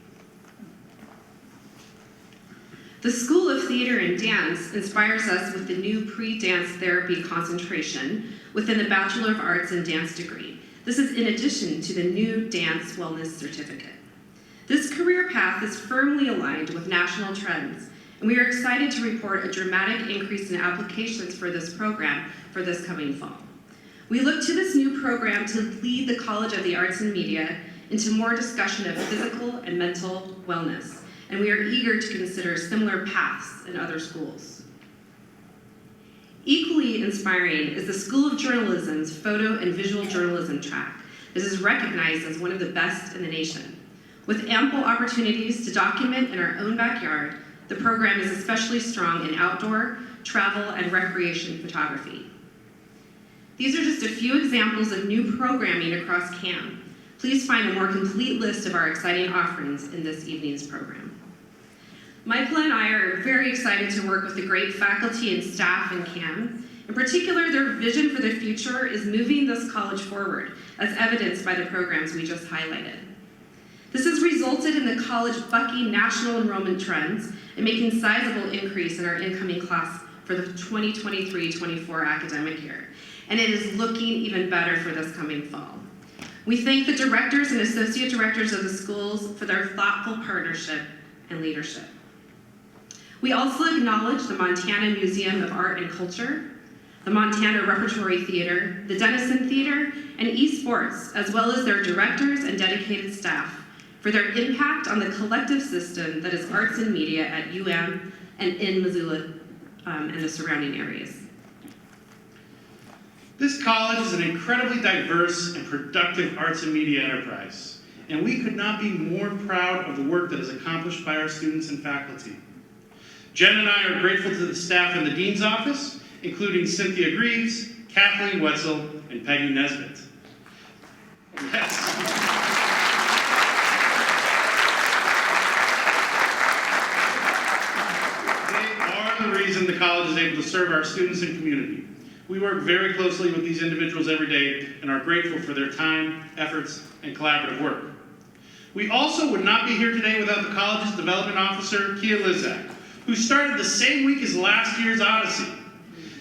The School of Theater and Dance inspires us with the new pre-dance therapy concentration within the Bachelor of Arts in Dance degree. This is in addition to the new Dance Wellness Certificate. This career path is firmly aligned with national trends, and we are excited to report a dramatic increase in applications for this program for this coming fall. We look to this new program to lead the College of the Arts and Media into more discussion of physical and mental wellness, and we are eager to consider similar paths in other schools. Equally inspiring is the School of Journalism's Photo and Visual Journalism track. This is recognized as one of the best in the nation. With ample opportunities to document in our own backyard, the program is especially strong in outdoor, travel, and recreation photography. These are just a few examples of new programming across CAM. Please find a more complete list of our exciting offerings in this evening's program. Michael and I are very excited to work with the great faculty and staff in CAM. In particular, their vision for the future is moving this college forward, as evidenced by the programs we just highlighted. This has resulted in the college bucking national enrollment trends and making a sizable increase in our incoming class for the 2023-24 academic year. And it is looking even better for this coming fall. We thank the directors and associate directors of the schools for their thoughtful partnership and leadership. We also acknowledge the Montana Museum of Art and Culture, the Montana Repertory Theater, the Denison Theater, and eSports, as well as their directors and dedicated staff for their impact on the collective system that is arts and media at UM and in Missoula and the surrounding areas. This college is an incredibly diverse and productive arts and media enterprise, and we could not be more proud of the work that is accomplished by our students and faculty. Jen and I are grateful to the staff in the Dean's Office, including Cynthia Greaves, Kathleen Wetzel, and Peggy Nesbitt. Yes. They are the reason the college is able to serve our students and community. We work very closely with these individuals every day and are grateful for their time, efforts, and collaborative work. We also would not be here today without the college's development officer, Kia Lizak, who started the same week as last year's Odyssey.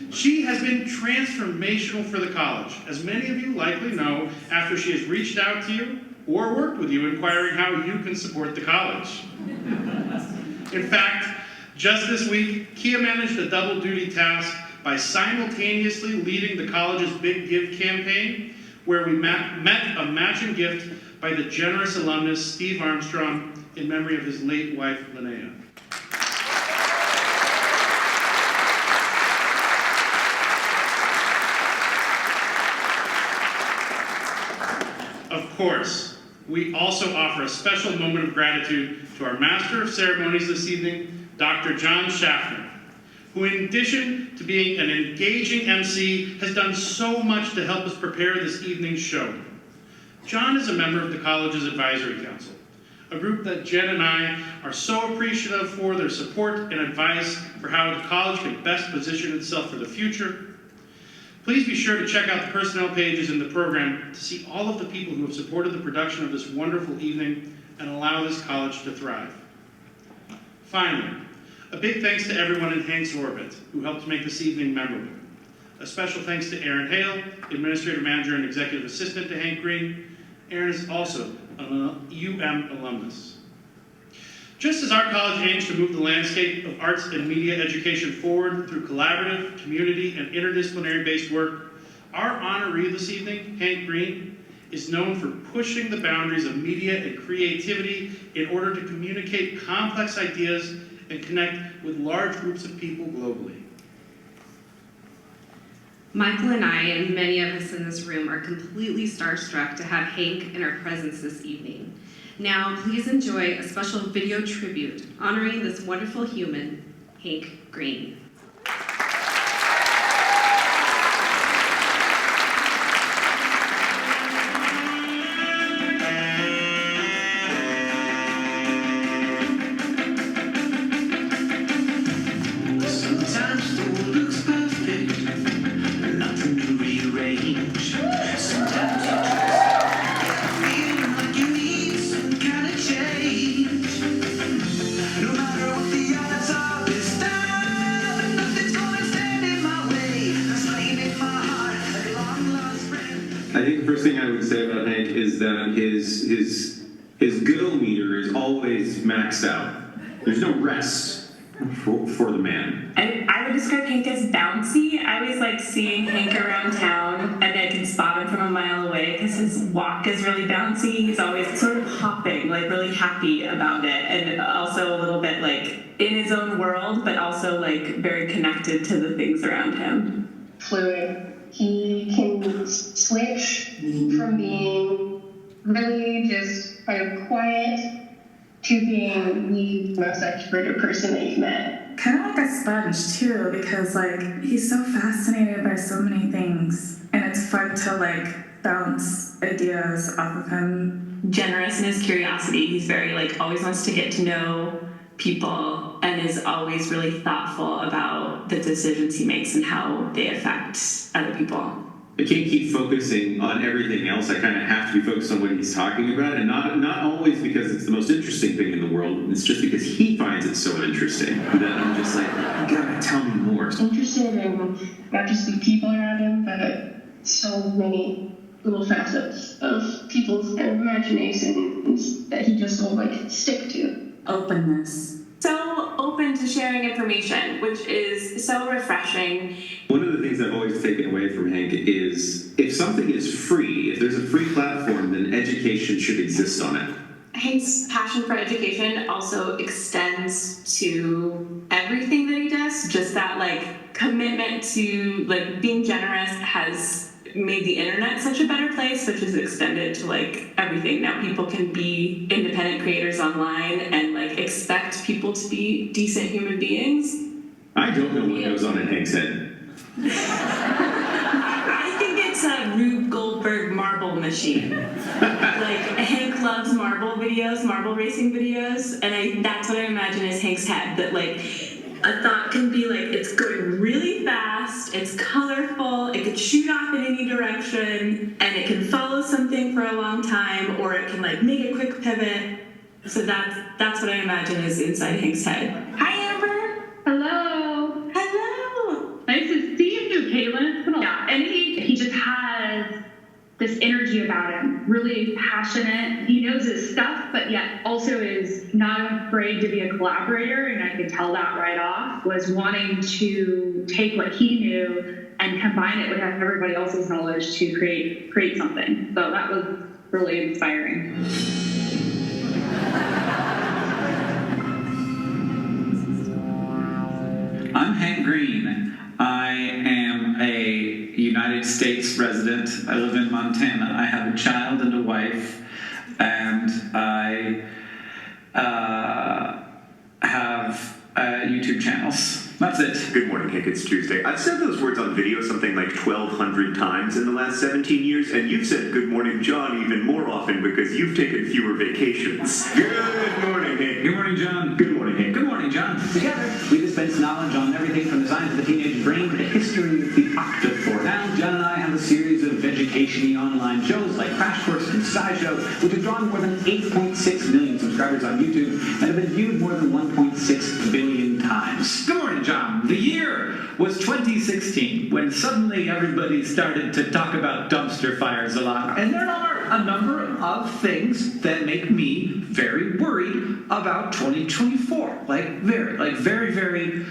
She has been transformational for the college, as many of you likely know, after she has reached out to you or worked with you inquiring how you can support the college. In fact, just this week, Kia managed a double-duty task by simultaneously leading the college's Big Give campaign, where we met a matching gift by the generous alumnus Steve Armstrong in memory of his late wife, Linnea. Of course, we also offer a special moment of gratitude to our Master of Ceremonies this evening, Dr. John Schaffner, who in addition to being an engaging MC, has done so much to help us prepare this evening's show. John is a member of the college's advisory council, a group that Jen and I are so appreciative for their support and advice for how the college can best position itself for the future. Please be sure to check out the personnel pages in the program to see all of the people who have supported the production of this wonderful evening and allow this college to thrive. Finally, a big thanks to everyone in Hank's orbit who helped make this evening memorable. A special thanks to Aaron Hale, Administrative Manager and Executive Assistant to Hank Green. Aaron is also an UM alumnus. Just as our college aims to move the landscape of arts and media education forward through collaborative, community, and interdisciplinary-based work, our honoree this evening, Hank Green, is known for pushing the boundaries of media and creativity in order to communicate complex ideas and connect with large groups of people globally. Michael and I, and many of us in this room, are completely starstruck to have Hank in our presence this evening. Now, please enjoy a special video tribute honoring this wonderful human, Hank Green. Sometimes the world looks perfect, nothing to rearrange. Sometimes you just feel like you need some kind of change. No matter what the odds are this time, nothing's gonna stand in my way. That's laying in my heart like a long lost friend. I think the first thing I would say about Hank is that his go meter is always maxed out. There's no rest for the man. I would describe Hank as bouncy. I always like seeing Hank around town, and I can spot him from a mile away because his walk is really bouncy. He's always sort of hopping, like really happy about it, and also a little bit like in his own world, but also like very connected to the things around him. Fluid. He can switch from being really just kind of quiet to being the most extroverted person that you've met. Kind of like a sponge too, because like he's so fascinated by so many things, and it's fun to like bounce ideas off of him. Generous in his curiosity. He's very like always wants to get to know people and is always really thoughtful about the decisions he makes and how they affect other people. I can't keep focusing on everything else. I kind of have to be focused on what he's talking about, and not always because it's the most interesting thing in the world. It's just because he finds it so interesting that I'm just like, you gotta tell me more. Interested in not just the people around him, but so many little facets of people's kind of imaginations that he just will like stick to. Openness. So open to sharing information, which is so refreshing. One of the things I've always taken away from Hank is if something is free, if there's a free platform, then education should exist on it. Hank's passion for education also extends to everything that he does. Just that like commitment to like being generous has made the internet such a better place, which is extended to like everything. Now people can be independent creators online and like expect people to be decent human beings. I don't know what goes on in Hank's head. I think it's a Rube Goldberg marble machine. Like Hank loves marble videos, marble racing videos, and that's what I imagine is Hank's head. That like a thought can be like it's going really fast, it's colorful, it could shoot off in any direction, and it can follow something for a long time, or it can like make a quick pivot. So that's what I imagine is inside Hank's head. Hi, Amber. Hello. Hello. Nice to see you, Caitlin. It's been a while. And he just has this energy about him, really passionate. He knows his stuff, but yet also is not afraid to be a collaborator, and I could tell that right off, was wanting to take what he knew and combine it with everybody else's knowledge to create something. So that was really inspiring. I'm Hank Green. I am a United States resident. I live in Montana. I have a child and a wife, and I have YouTube channels. That's it. Good morning, Hank. It's Tuesday. I've said those words on video something like 1,200 times in the last 17 years, and you've said good morning, John, even more often because you've taken fewer vacations. Good morning, Hank. Good morning, John. Good morning, Hank. Good morning, John. Together, we dispense knowledge on everything from the science of the teenage brain to the history of the octothorpe. Now, John and I have a series of education-y online shows like Crash Course and SciShow, which have drawn more than 8.6 million subscribers on YouTube and have been viewed more than 1.6 billion times. Good morning, John. The year was 2016, when suddenly everybody started to talk about dumpster fires a lot. And there are a number of things that make me very worried about 2024. Very...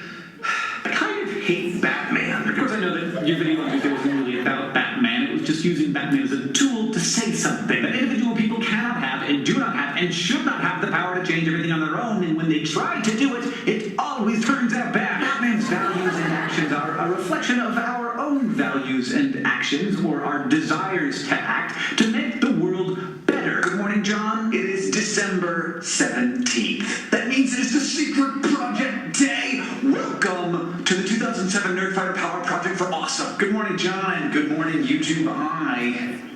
I kind of hate Batman. Of course, I know that your video wasn't really about Batman. It was just using Batman as a tool to say something that individual people cannot have and do not have and should not have the power to change everything on their own. And when they try to do it, it always turns out bad. Batman's values and actions are a reflection of our own values and actions, or our desires to act, to make the world better. Good morning, John. It is December 17th. That means it is the Secret Project Day. Welcome to the 2007 Nerdfighter Power Project for Awesome. Good morning, John, and good morning, YouTube.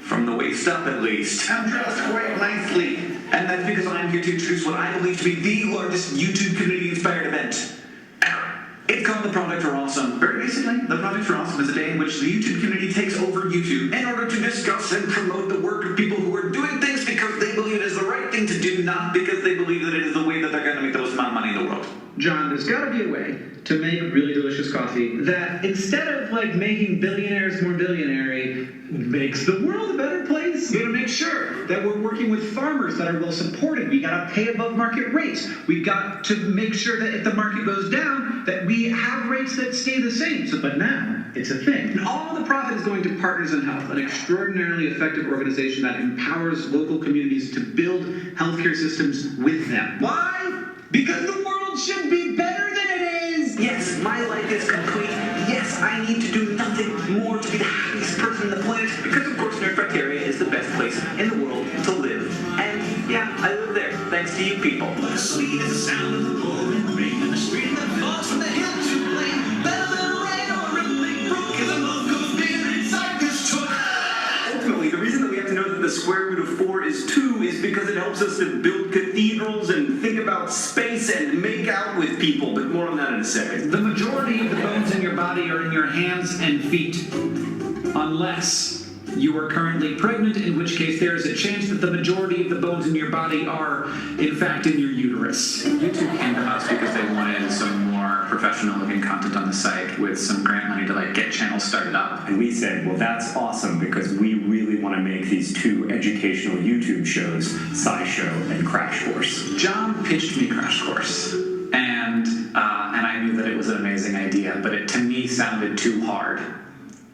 From the waist up, at least. I'm dressed quite nicely, and that's because I'm here to introduce what I believe to be the largest YouTube community-inspired event ever. It's called the Project for Awesome. Very basically, the Project for Awesome is a day in which the YouTube community takes over YouTube in order to discuss and promote the work of people who are doing things because they believe it is the right thing to do, not because they believe that it is the way that they're going to make the most amount of money in the world. John, there's got to be a way to make really delicious coffee that, instead of making billionaires more billionaire, makes the world a better place. We got to make sure that we're working with farmers that are well supported. We got to pay above market rates. We got to make sure that if the market goes down, that we have rates that stay the same. But now it's a thing. And all the profit is going to Partners in Health, an extraordinarily effective organization that empowers local communities to build healthcare systems with them. Why? Because the world should be better than it is! Yes, my life is complete. Yes, I need to do nothing more to be the happiest person on the planet, because of course Nerdfactoria is the best place in the world to live. And yeah, I live there, thanks to you people. Sweet is the sound of the pouring rain, and the stream that falls from the hill to plain. Better than rain or a big brook is a mug of beer inside this truck. Ultimately, the reason that we have to know that the square root of 4 is 2 is because it helps us to build cathedrals and think about space and make out with people, but more on that in a second. The majority of the bones in your body are in your hands and feet, unless you are currently pregnant, in which case there is a chance that the majority of the bones in your body are, in fact, in your uterus. YouTube came to us because they wanted some more professional-looking content on the site with some grant money to get channels started up. And we said, well, that's awesome because we really want to make these 2 educational YouTube shows, SciShow and Crash Course. John pitched me Crash Course, and I knew that it was an amazing idea, but it to me sounded too hard.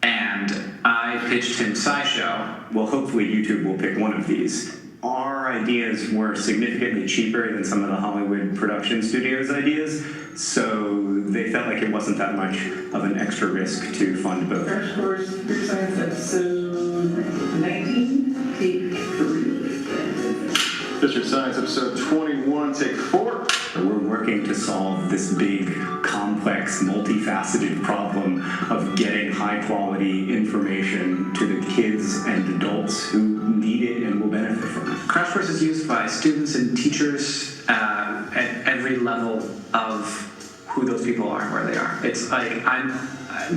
And I pitched him SciShow. Well, hopefully YouTube will pick one of these. Our ideas were significantly cheaper than some of the Hollywood production studios' ideas, so they felt like it wasn't that much of an extra risk to fund both. Crash Course, Big Science episode 19, take 3. District Science episode 21, take 4. We're working to solve this big, complex, multifaceted problem of getting high-quality information to the kids and adults who need it and will benefit from it. Crash Course is used by students and teachers at every level of who those people are and where they are. It's I'm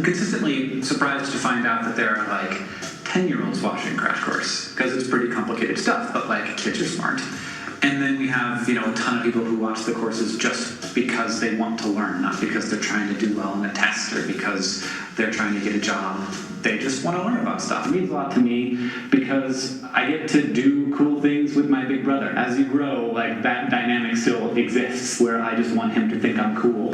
consistently surprised to find out that there are 10-year-olds watching Crash Course, because it's pretty complicated stuff, but kids are smart. And then we have, a ton of people who watch the courses just because they want to learn, not because they're trying to do well in a test or because they're trying to get a job. They just want to learn about stuff. It means a lot to me because I get to do cool things with my big brother. As you grow, like that dynamic still exists where I just want him to think I'm cool.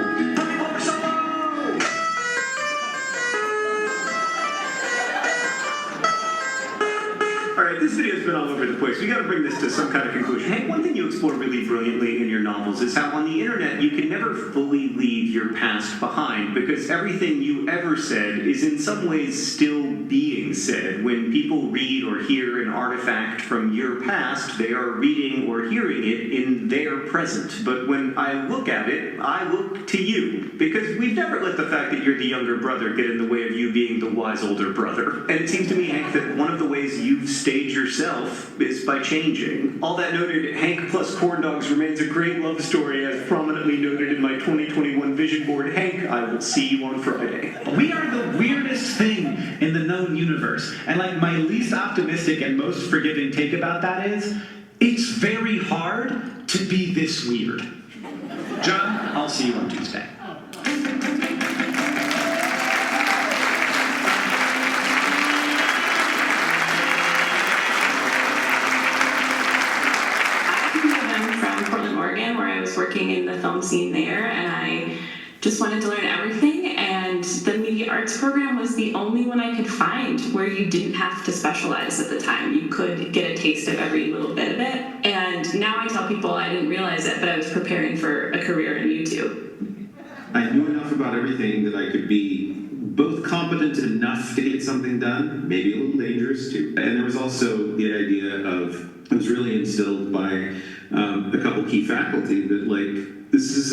This video's been all over the place. We gotta bring this to some kind of conclusion. Hank, one thing you explore really brilliantly in your novels is how on the internet you can never fully leave your past behind because everything you ever said is in some ways still being said. When people read or hear an artifact from your past, they are reading or hearing it in their present. But when I look at it, I look to you because we've never let the fact that you're the younger brother get in the way of you being the wise older brother. And it seems to me, Hank, that one of the ways you've staged yourself is by changing. All that noted, Hank plus corn dogs remains a great love story as prominently noted in my 2021 vision board. Hank, I will see you on Friday. We are the weirdest thing in the known universe. And like my least optimistic and most forgiving take about that is, it's very hard to be this weird. John, I'll see you on Tuesday. Oregon, where I was working in the film scene there, and I just wanted to learn everything, and the media arts program was the only one I could find where you didn't have to specialize at the time. You could get a taste of every little bit of it, and now I tell people I didn't realize it, but I was preparing for a career in YouTube. I knew enough about everything that I could be both competent enough to get something done, maybe a little dangerous too. And there was also the idea of, it was really instilled by a couple key faculty that like, this is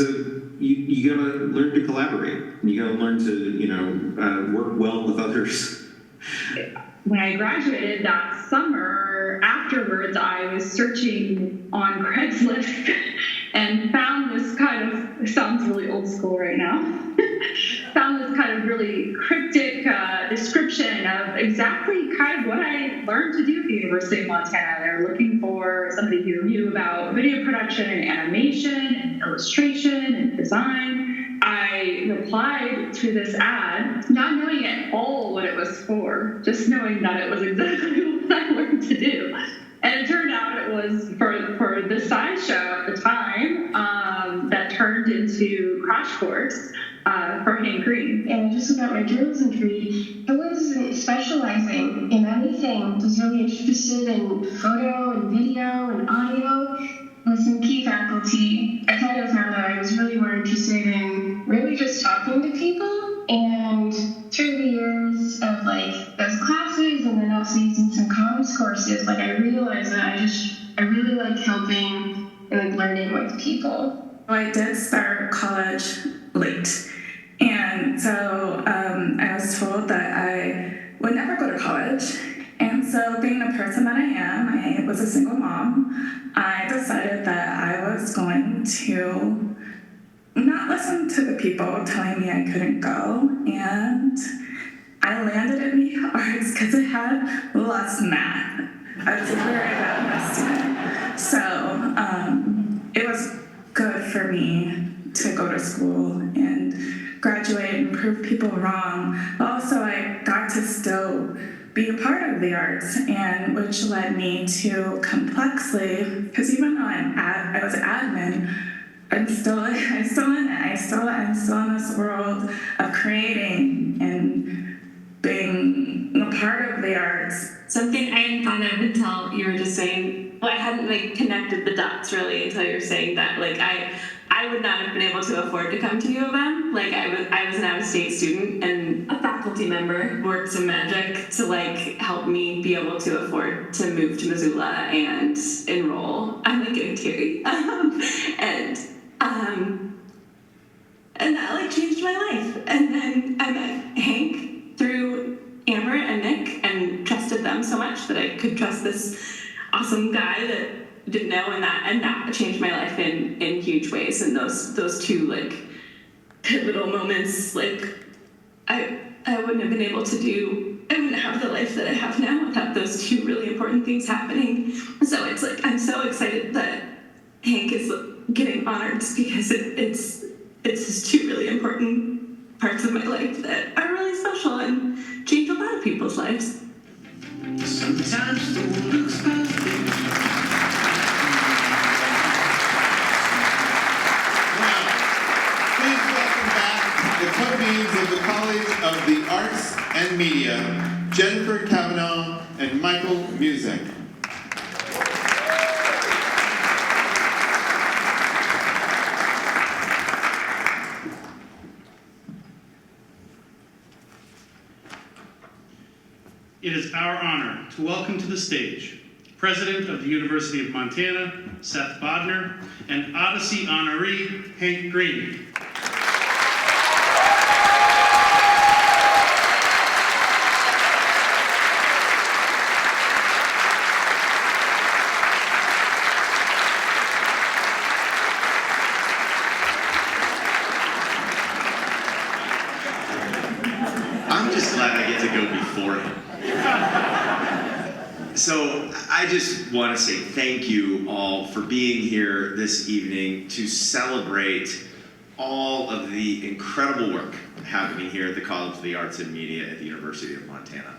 you gotta learn to collaborate. You gotta learn to, work well with others. When I graduated that summer, afterwards, I was searching on Craigslist and found this kind of, it sounds really old school right now, found this kind of really cryptic description of exactly kind of what I learned to do at the University of Montana. They were looking for somebody who knew about video production and animation and illustration and design. I replied to this ad, not knowing at all what it was for, just knowing that it was exactly what I learned to do. And it turned out it was for the sideshow at the time that turned into Crash Course for Hank Green. And just about my journalism degree, I wasn't specializing in anything. I was really interested in photo and video and audio. With some key faculty, I kind of found that I was really more interested in really just talking to people. And through the years of like those classes and then also using some comms courses, like I realized that I really like helping and like learning with people. I did start college late. And so I was told that I would never go to college. And so being the person that I am, I was a single mom, I decided that I was going to not listen to the people telling me I couldn't go. And I landed at media arts because it had less math. I was a very bad math student. So it was good for me to go to school and graduate and prove people wrong. But also I got to still be a part of the arts, and which led me to Complexly, because even though I was admin, I'm still in it. I'm still in this world of creating and being a part of the arts. Something I hadn't thought of until you were just saying, well, I hadn't like connected the dots really until you were saying that. Like I would not have been able to afford to come to U of M. Like I was an out-of-state student, and a faculty member worked some magic to like help me be able to afford to move to Missoula and enroll. I'm like getting teary, and that like changed my life. And then I met Hank through Amber and Nick, and trusted them so much that I could trust this awesome guy that didn't know, and that changed my life in huge ways. And those two like pivotal moments, like I wouldn't have been able to do, I wouldn't have the life that I have now without those two really important things happening. So it's like I'm so excited that Hank is getting honored because it's just two really important parts of my life that are really special and change a lot of people's lives. Sometimes the world looks perfect. Please welcome back the co-deans of the College of the Arts and Media, Jennifer Cavanaugh and Michael Musick. It is our honor to welcome to the stage President of the University of Montana, Seth Bodner, and Odyssey honoree, Hank Green. I'm just glad I get to go before him. So I just want to say thank you all for being here this evening to celebrate all of the incredible work happening here at the College of the Arts and Media at the University of Montana.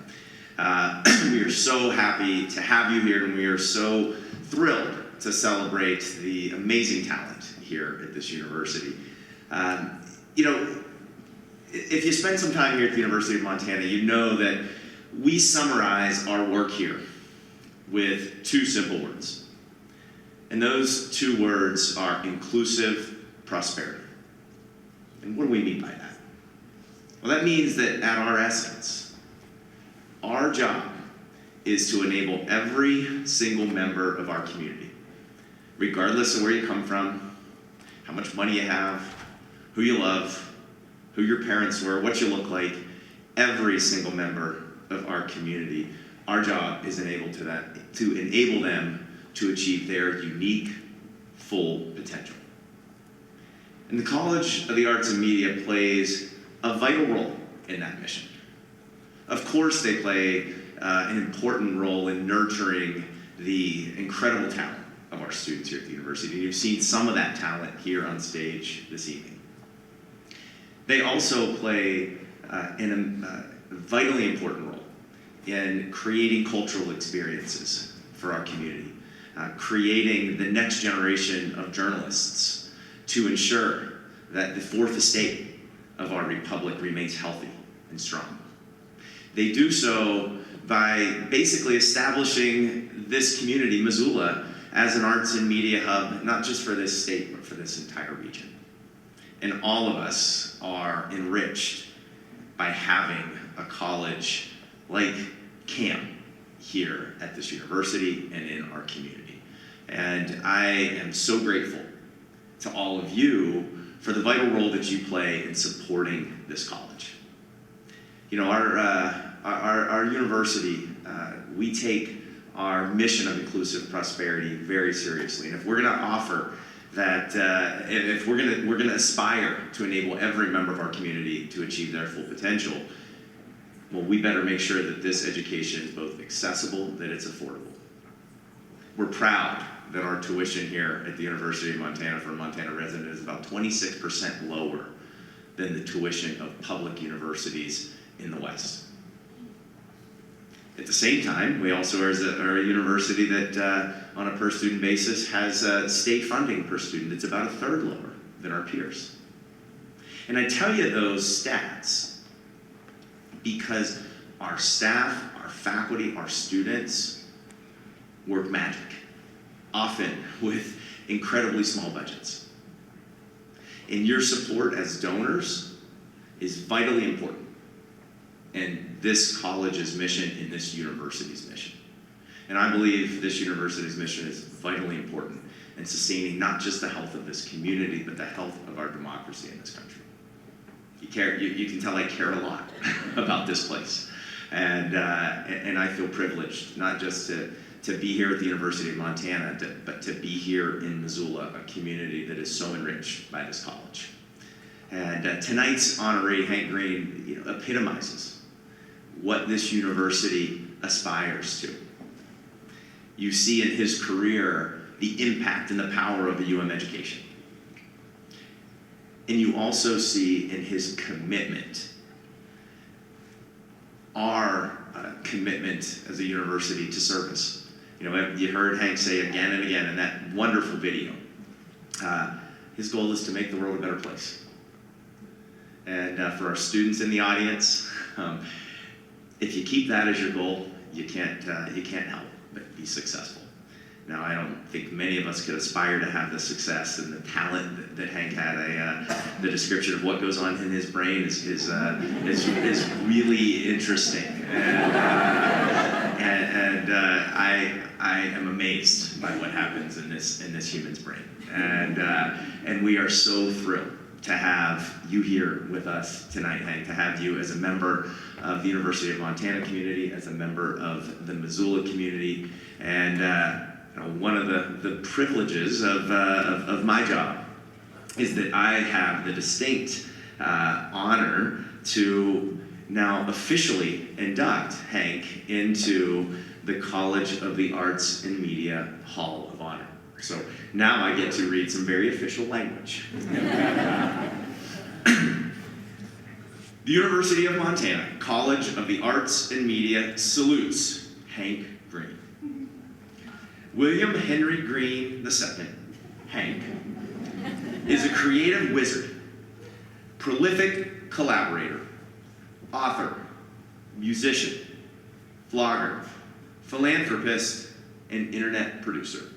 We are so happy to have you here, and we are so thrilled to celebrate the amazing talent here at this university. You know, if you spend some time here at the University of Montana, you know that we summarize our work here with two simple words. And those two words are inclusive prosperity. And what do we mean by that? Well, that means that at our essence, our job is to enable every single member of our community, regardless of where you come from, how much money you have, who you love, who your parents were, what you look like, every single member of our community. Our job is to enable them to achieve their unique, full potential. And the College of the Arts and Media plays a vital role in that mission. Of course, they play an important role in nurturing the incredible talent of our students here at the university. And you've seen some of that talent here on stage this evening. They also play a vitally important role in creating cultural experiences for our community, creating the next generation of journalists to ensure that the fourth estate of our republic remains healthy and strong. They do so by basically establishing this community, Missoula, as an arts and media hub, not just for this state, but for this entire region. And all of us are enriched by having a college like CAM here at this university and in our community. And I am so grateful to all of you for the vital role that you play in supporting this college. You know, our university, we take our mission of inclusive prosperity very seriously. And if we're gonna offer that, if we're gonna aspire to enable every member of our community to achieve their full potential, well, we better make sure that this education is both accessible, that it's affordable. We're proud that our tuition here at the University of Montana for a Montana resident is about 26% lower than the tuition of public universities in the West. At the same time, we also are a university that on a per student basis has state funding per student. It's about a third lower than our peers. And I tell you those stats because our staff, our faculty, our students work magic, often with incredibly small budgets. And your support as donors is vitally important in this college's mission, in this university's mission. And I believe this university's mission is vitally important in sustaining not just the health of this community, but the health of our democracy in this country. You can tell I care a lot about this place. And I feel privileged, not just to be here at the University of Montana, but to be here in Missoula, a community that is so enriched by this college. And tonight's honoree, Hank Green, epitomizes what this university aspires to. You see in his career the impact and the power of a UM education. And you also see in his commitment, our commitment as a university to service. You know, you heard Hank say again and again in that wonderful video, his goal is to make the world a better place. And for our students in the audience, if you keep that as your goal, you can't help but be successful. Now, I don't think many of us could aspire to have the success and the talent that Hank had. The description of what goes on in his brain is really interesting, and I am amazed by what happens in this human's brain, and we are so thrilled to have you here with us tonight, Hank, to have you as a member of the University of Montana community, as a member of the Missoula community, and one of the privileges of my job is that I have the distinct honor to now officially induct Hank into the College of the Arts and Media Hall of Honor. So now I get to read some very official language. The University of Montana College of the Arts and Media salutes Hank Green. William Henry Green II, Hank, is a creative wizard, prolific collaborator, author, musician, vlogger, philanthropist, and internet producer.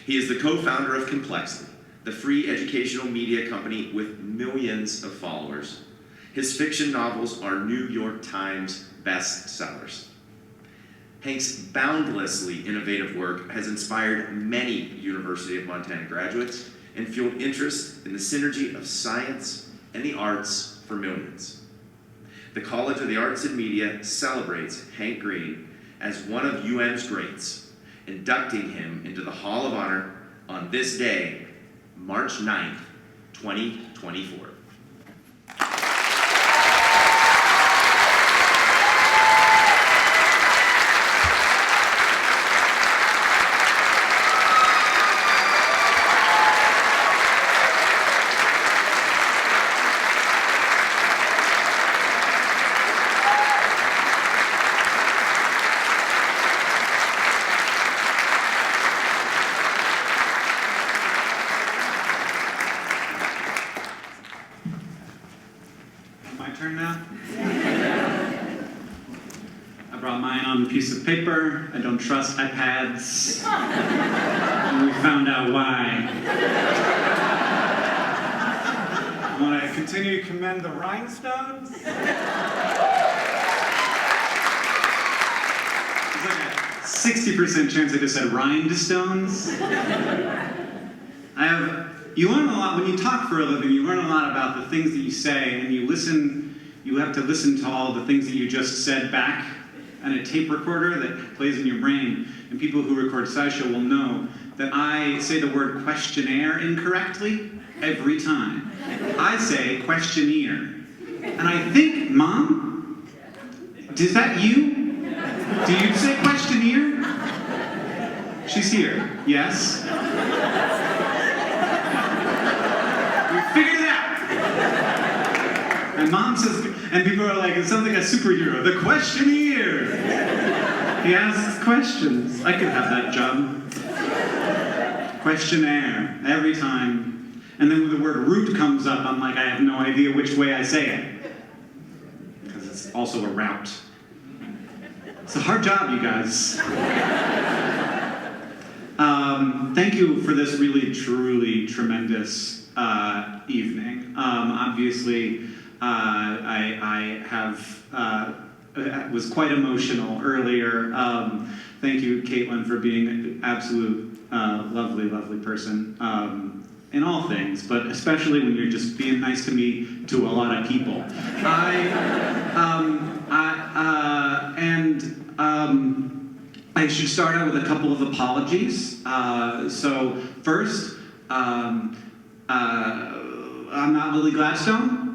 He is the co-founder of Complexly, the free educational media company with millions of followers. His fiction novels are New York Times bestsellers. Hank's boundlessly innovative work has inspired many University of Montana graduates and fueled interest in the synergy of science and the arts for millions. The College of the Arts and Media celebrates Hank Green as one of UM's greats, inducting him into the Hall of Honor on this day, March 9th, 2024. Piece of paper. I don't trust iPads. And we found out why. I want to continue to commend the rhinestones. There's like a 60% chance I just said rhinestones. You learn a lot, when you talk for a living, you learn a lot about the things that you say, and you have to listen to all the things that you just said back. And a tape recorder that plays in your brain, and people who record SciShow will know that I say the word questionnaire incorrectly every time. I say questionnaire. And I think, Mom, is that you? Do you say questionnaire? She's here. Yes? We figured it out. And Mom says, and people are like, it sounds like a superhero. The questionnaire. He asks questions. I could have that job. Questionnaire, every time. And then when the word route comes up, I'm like, I have no idea which way I say it. Because it's also a route. It's a hard job, you guys. Thank you for this really, truly tremendous evening. Obviously, I was quite emotional earlier. Thank you, Caitlin, for being an absolute lovely, lovely person in all things, but especially when you're just being nice to me to a lot of people. I should start out with a couple of apologies. So first, I'm not Lily Gladstone.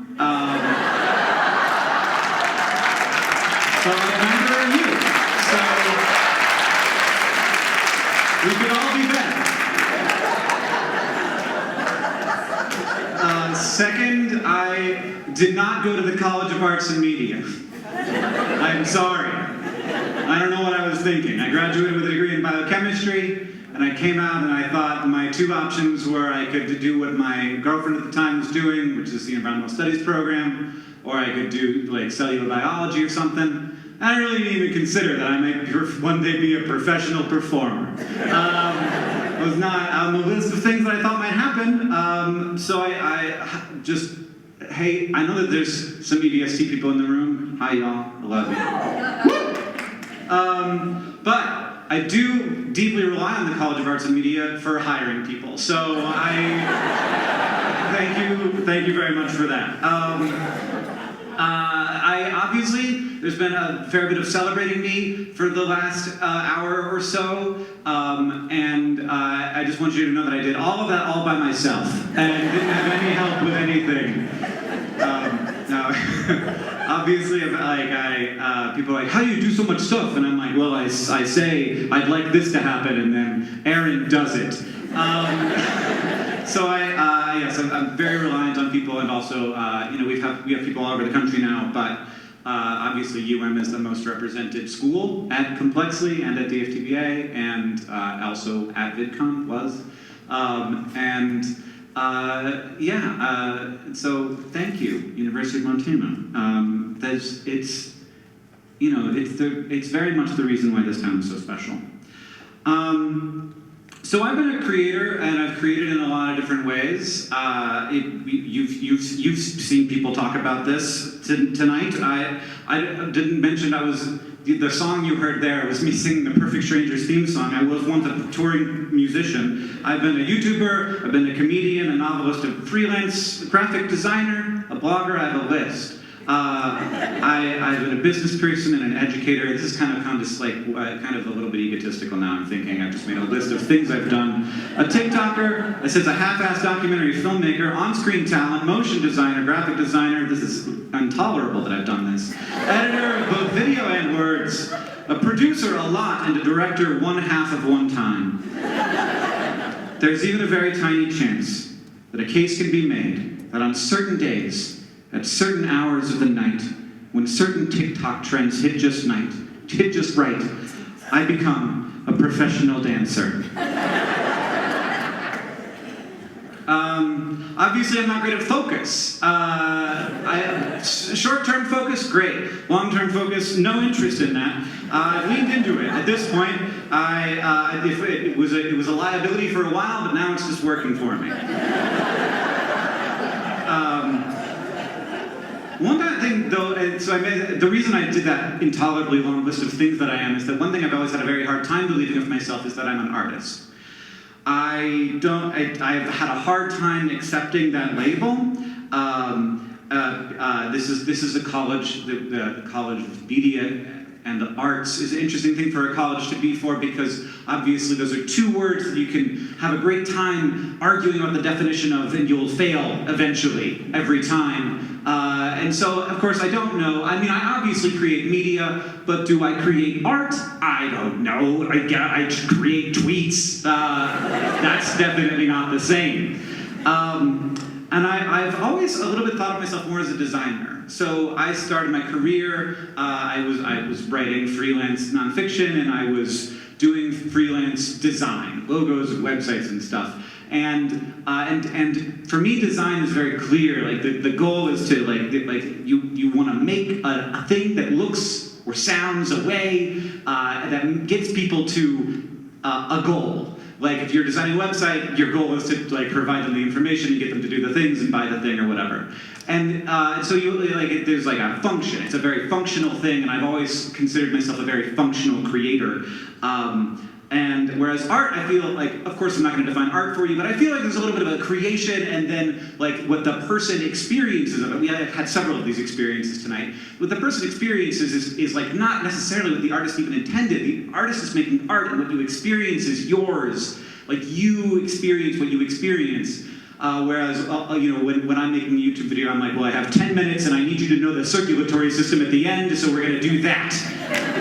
So neither are you. So we could all be better. did not go to the College of Arts and Media. I'm sorry. I don't know what I was thinking. I graduated with a degree in biochemistry, and I came out and I thought my two options were I could do what my girlfriend at the time was doing, which is the environmental studies program, or I could do like cellular biology or something. I really didn't even consider that I might one day be a professional performer. It was not on the list of things that I thought might happen. So I just, hey, I know that there's some EVST people in the room. Hi, y'all. I love you. But I do deeply rely on the College of Arts and Media for hiring people. So thank you very much for that. Obviously, there's been a fair bit of celebrating me for the last hour or so, and I just want you to know that I did all of that all by myself, and didn't have any help with anything. Obviously, people are like, how do you do so much stuff? And I'm like, well, I say, I'd like this to happen, and then Aaron does it. So yes, I'm very reliant on people, and also, we have people all over the country now, but obviously UM is the most represented school at Complexly and at the FTBA, and also at VidCon was. So thank you, University of Montana. It's very much the reason why this town is so special. So I've been a creator, and I've created in a lot of different ways. You've seen people talk about this tonight. I didn't mention the song you heard there was me singing the Perfect Strangers theme song. I was once a touring musician. I've been a YouTuber, I've been a comedian, a novelist, a freelance graphic designer, a blogger. I have a list. I've been a business person and an educator. This is kind of a little bit egotistical now. I'm thinking I've just made a list of things I've done. A TikToker, it says a half-assed documentary filmmaker, on-screen talent, motion designer, graphic designer. This is intolerable that I've done this. Editor of both video and words, a producer a lot, and a director 1/2 of one time. There's even a very tiny chance that a case can be made that on certain days, at certain hours of the night, when certain TikTok trends hit just right, I become a professional dancer. Obviously, I'm not great at focus. Short-term focus, great. Long-term focus, no interest in that. I leaned into it. At this point, it was a liability for a while, but now it's just working for me. One thing, though, the reason I did that intolerably long list of things that I am is that one thing I've always had a very hard time believing of myself is that I'm an artist. I've had a hard time accepting that label. This is a college, the College of Media and the Arts is an interesting thing for a college to be for, because obviously those are two words that you can have a great time arguing about the definition of, and you'll fail eventually, every time. And so, of course, I don't know. I mean, I obviously create media, but do I create art? I don't know. I create tweets. That's definitely not the same. And I've always a little bit thought of myself more as a designer. So I started my career, I was writing freelance nonfiction, and I was doing freelance design, logos and websites and stuff. And for me, design is very clear. Like the goal is to you want to make a thing that looks or sounds a way that gets people to a goal. Like if you're designing a website, your goal is to provide them the information and get them to do the things and buy the thing or whatever. And so there's a function. It's a very functional thing, and I've always considered myself a very functional creator. And whereas art, I feel like, of course I'm not going to define art for you, but I feel like there's a little bit of a creation and then what the person experiences of it. We had several of these experiences tonight. What the person experiences is not necessarily what the artist even intended. The artist is making art, and what you experience is yours. You experience what you experience. Whereas, when I'm making a YouTube video, I'm like, well, I have 10 minutes and I need you to know the circulatory system at the end, so we're going to do that.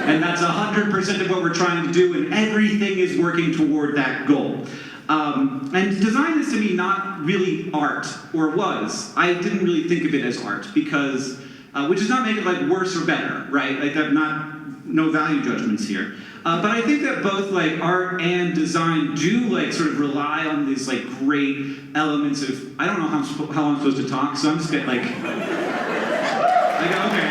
And that's 100% of what we're trying to do, and everything is working toward that goal. And design is to me not really art, or was. I didn't really think of it as art because, which does not make it like worse or better, right? Like no value judgments here. But I think that both like art and design do like sort of rely on these like great elements of, I don't know how I'm supposed to talk, so I'm just gonna like okay,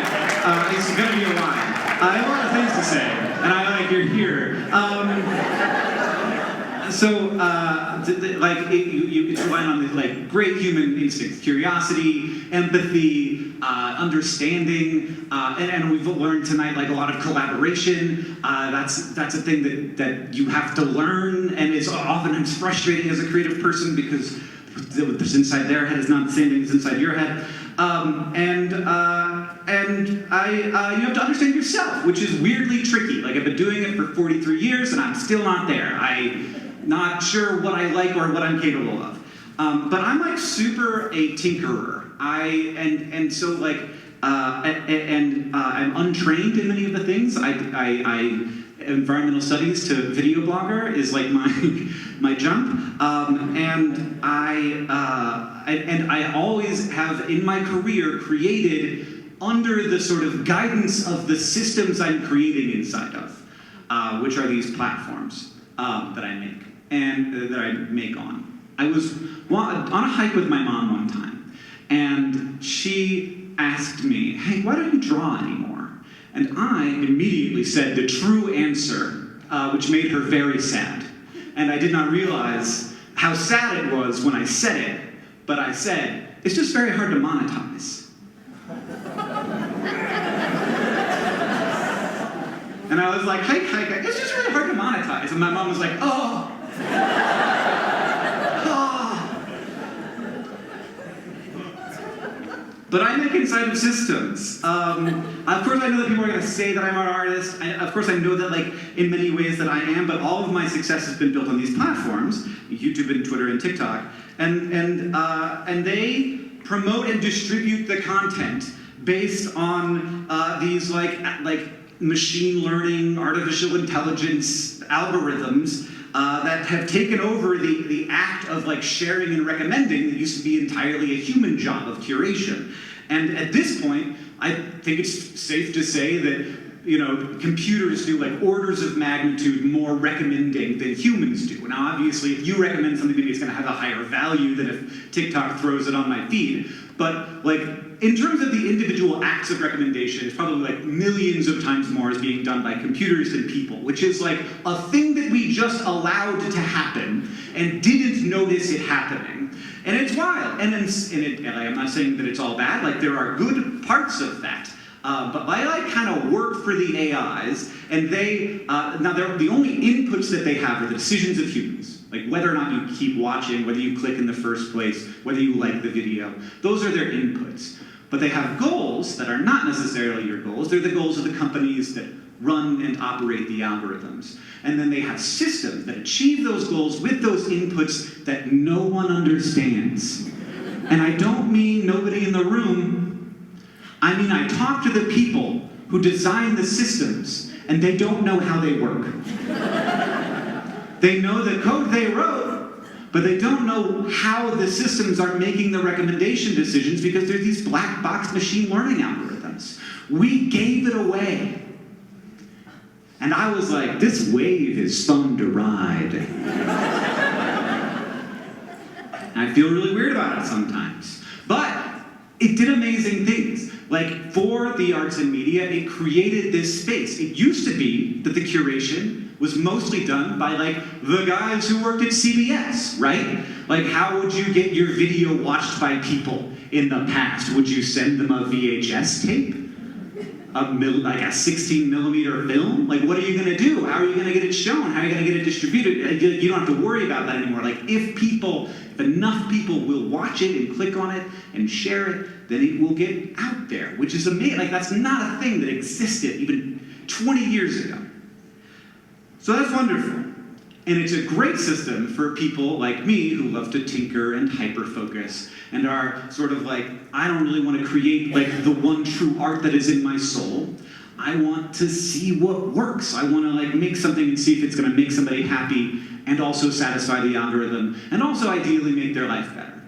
it's gonna be a lie. I have a lot of things to say, and I like you're here. It's relying on these like great human instincts: curiosity, empathy, understanding, and we've learned tonight like a lot of collaboration. That's a thing that you have to learn, and it's oftentimes frustrating as a creative person because what's inside their head is not the same thing as inside your head. You have to understand yourself, which is weirdly tricky. Like I've been doing it for 43 years, and I'm still not there. I'm not sure what I like or what I'm capable of. But I'm like super a tinkerer. I'm untrained in many of the things. Environmental studies to video blogger is like my jump. And I always have in my career created under the sort of guidance of the systems I'm creating inside of, which are these platforms that I make and that I make on. I was on a hike with my mom one time, and she asked me, "Hey, why don't you draw anymore?" And I immediately said the true answer, which made her very sad. And I did not realize how sad it was when I said it, but I said, "It's just very hard to monetize." And I was like, hike, it's just really hard to monetize. And my mom was like, oh. But I make inside of systems. Of course I know that people are gonna say that I'm an artist. Of course I know that like in many ways that I am, but all of my success has been built on these platforms, YouTube and Twitter and TikTok. And they promote and distribute the content based on these like machine learning, artificial intelligence algorithms that have taken over the act of like sharing and recommending that used to be entirely a human job of curation. And at this point, I think it's safe to say that computers do like orders of magnitude more recommending than humans do. Now, obviously, if you recommend something to me, it's going to have a higher value than if TikTok throws it on my feed. But like, in terms of the individual acts of recommendation, it's probably like millions of times more is being done by computers than people, which is like a thing that we just allowed to happen and didn't notice it happening. And it's wild. And I'm not saying that it's all bad. Like, there are good parts of that. But I like kind of work for the AIs, and the only inputs that they have are the decisions of humans. Like whether or not you keep watching, whether you click in the first place, whether you like the video. Those are their inputs. But they have goals that are not necessarily your goals. They're the goals of the companies that run and operate the algorithms. And then they have systems that achieve those goals with those inputs that no one understands. And I don't mean nobody in the room. I mean, I talk to the people who design the systems, and they don't know how they work. They know the code they wrote, but they don't know how the systems are making the recommendation decisions because they're these black box machine learning algorithms. We gave it away. And I was like, this wave is fun to ride. And I feel really weird about it sometimes. But it did amazing things. Like, for the arts and media, it created this space. It used to be that the curation was mostly done by, like, the guys who worked at CBS, right? Like, how would you get your video watched by people in the past? Would you send them a VHS tape? Like a 16 millimeter film? Like, what are you gonna do? How are you gonna get it shown? How are you gonna get it distributed? You don't have to worry about that anymore. Like, if enough people will watch it and click on it and share it, then it will get out there, which is amazing. Like, that's not a thing that existed even 20 years ago. So that's wonderful. And it's a great system for people like me who love to tinker and hyper-focus and are sort of like, I don't really want to create like the one true art that is in my soul. I want to see what works. I want to like make something and see if it's going to make somebody happy and also satisfy the algorithm and also ideally make their life better.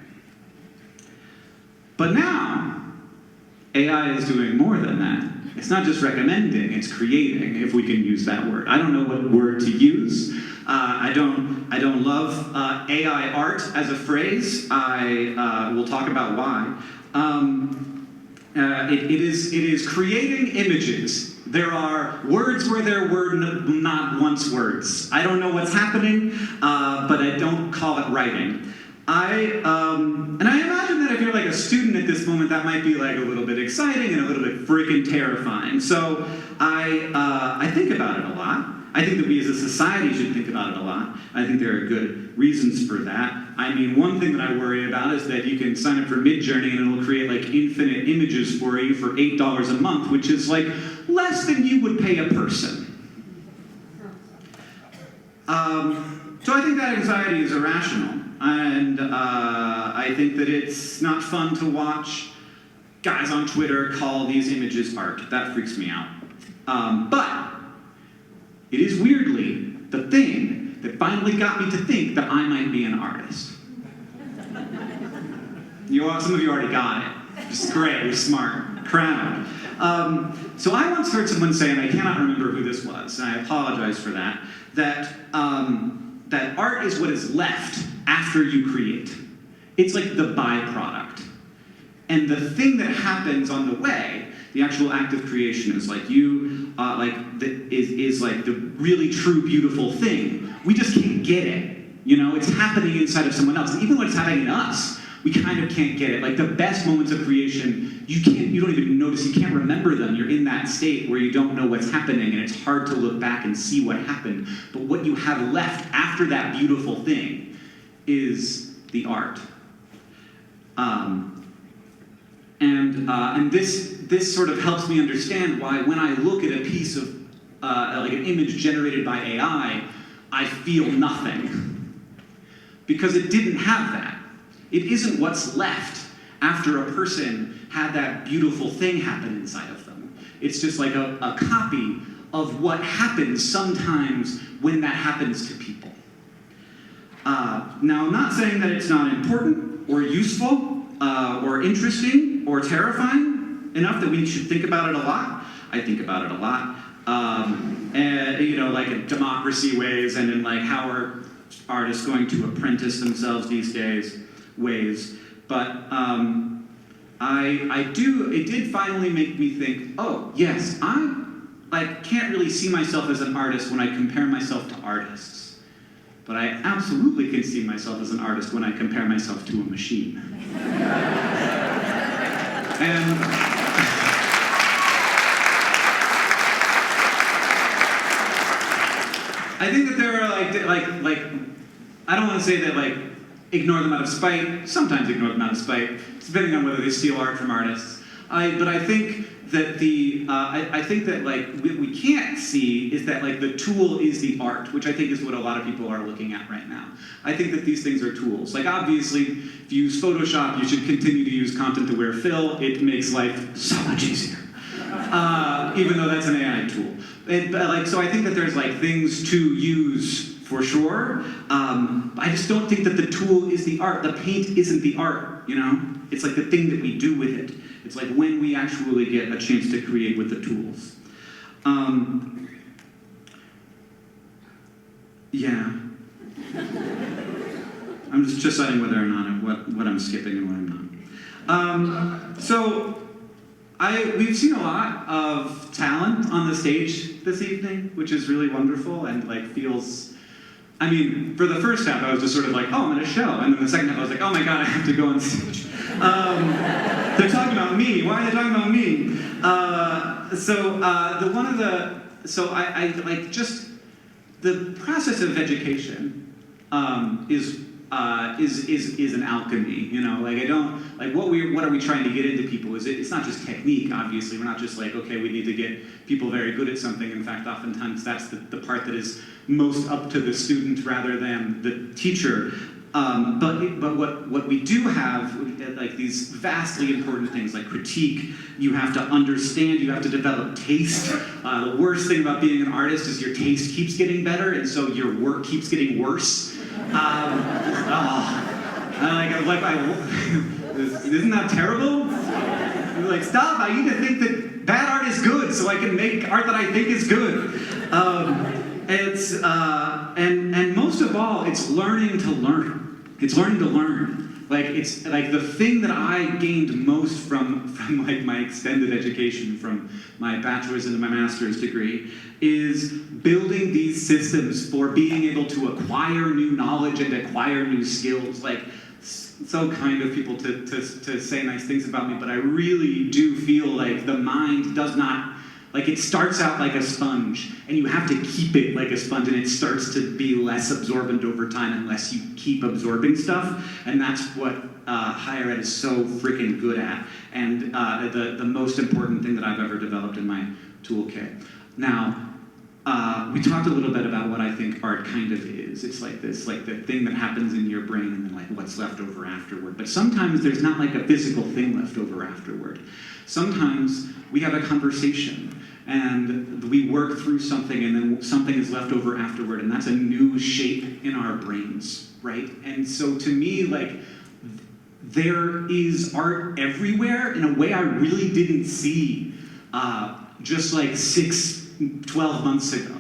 But now, AI is doing more than that. It's not just recommending, it's creating, if we can use that word. I don't know what word to use. I don't love AI art as a phrase. I will talk about why. It is creating images. There are words where there were not once words. I don't know what's happening, but I don't call it writing. And I imagine that if you're like a student at this moment, that might be like a little bit exciting and a little bit freaking terrifying. So I think about it a lot. I think that we as a society should think about it a lot. I think there are good reasons for that. I mean, one thing that I worry about is that you can sign up for Midjourney and it'll create like infinite images for you for $8 a month, which is like less than you would pay a person. So I think that anxiety is irrational. And I think that it's not fun to watch guys on Twitter call these images art. That freaks me out. But it is weirdly the thing that finally got me to think that I might be an artist. Some of you already got it. Just great, you're smart. Crowd. So I once heard someone say, and I cannot remember who this was, and I apologize for that, that art is what is left after you create. It's like the byproduct. And the thing that happens on the way, the actual act of creation, is like is like the really true beautiful thing. We just can't get it. You know, it's happening inside of someone else. Even when it's happening in us, we kind of can't get it. Like the best moments of creation, you don't even notice, you can't remember them. You're in that state where you don't know what's happening and it's hard to look back and see what happened. But what you have left after that beautiful thing is the art. And this sort of helps me understand why when I look at a piece of, like an image generated by AI, I feel nothing. Because it didn't have that. It isn't what's left after a person had that beautiful thing happen inside of them. It's just like a copy of what happens sometimes when that happens to people. Now, I'm not saying that it's not important or useful or interesting or terrifying enough that we should think about it a lot. I think about it a lot. And, you know, like in democracy ways and in like how are artists going to apprentice themselves these days ways. But it did finally make me think, oh, yes, I can't really see myself as an artist when I compare myself to artists. But I absolutely can see myself as an artist when I compare myself to a machine. And I think that there are I don't want to say that ignore them out of spite. Sometimes ignore them out of spite, depending on whether they steal art from artists. But I think that what we can't see is that the tool is the art, which I think is what a lot of people are looking at right now. I think that these things are tools. Like obviously, if you use Photoshop, you should continue to use content-aware fill. It makes life so much easier, even though that's an AI tool. So I think that there's things to use for sure. I just don't think that the tool is the art. The paint isn't the art, you know? It's like the thing that we do with it. It's like when we actually get a chance to create with the tools. Yeah. I'm just deciding whether or not what I'm skipping and what I'm not. We've seen a lot of talent on the stage this evening, which is really wonderful and feels. I mean, for the first half, I was just sort of oh, I'm at a show. And then the second half, I was oh my God, I have to go on stage. They're talking about me. Why are they talking about me? The process of education is an alchemy. You know, what are we trying to get into people? It's not just technique. Obviously, we're not just okay, we need to get people very good at something. In fact, oftentimes that's the part that is most up to the student rather than the teacher. But what we do have, like these vastly important things like critique, you have to understand, you have to develop taste. The worst thing about being an artist is your taste keeps getting better, and so your work keeps getting worse. Isn't that terrible? You're like, stop, I need to think that bad art is good so I can make art that I think is good. And most of all, it's learning to learn. It's learning to learn. Like, it's like the thing that I gained most from like my extended education, from my bachelor's into my master's degree, is building these systems for being able to acquire new knowledge and acquire new skills. Like, so kind of people to say nice things about me, but I really do feel like the mind does not, like, it starts out like a sponge, and you have to keep it like a sponge, and it starts to be less absorbent over time unless you keep absorbing stuff, and that's what higher ed is so freaking good at, and the most important thing that I've ever developed in my toolkit. Now, we talked a little bit about what I think art kind of is. It's like this, like the thing that happens in your brain and then like what's left over afterward. But sometimes there's not like a physical thing left over afterward. Sometimes we have a conversation and we work through something and then something is left over afterward, and that's a new shape in our brains, right? And so to me, like, there is art everywhere in a way I really didn't see just like 12 months ago.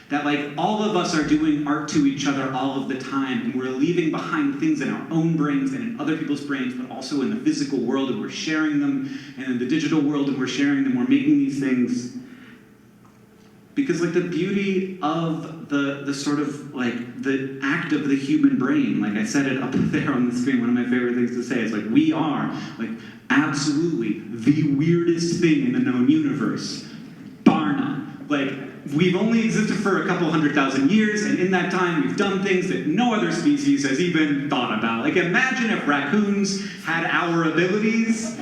That like all of us are doing art to each other all of the time, and we're leaving behind things in our own brains and in other people's brains, but also in the physical world, and we're sharing them, and in the digital world, and we're sharing them. We're making these things because like the beauty of the sort of like the act of the human brain, like I said it up there on the screen, one of my favorite things to say is like, we are like absolutely the weirdest thing in the known universe, bar none. Like, we've only existed for a couple 100,000 years, and in that time we've done things that no other species has even thought about. Like, imagine if raccoons had our abilities.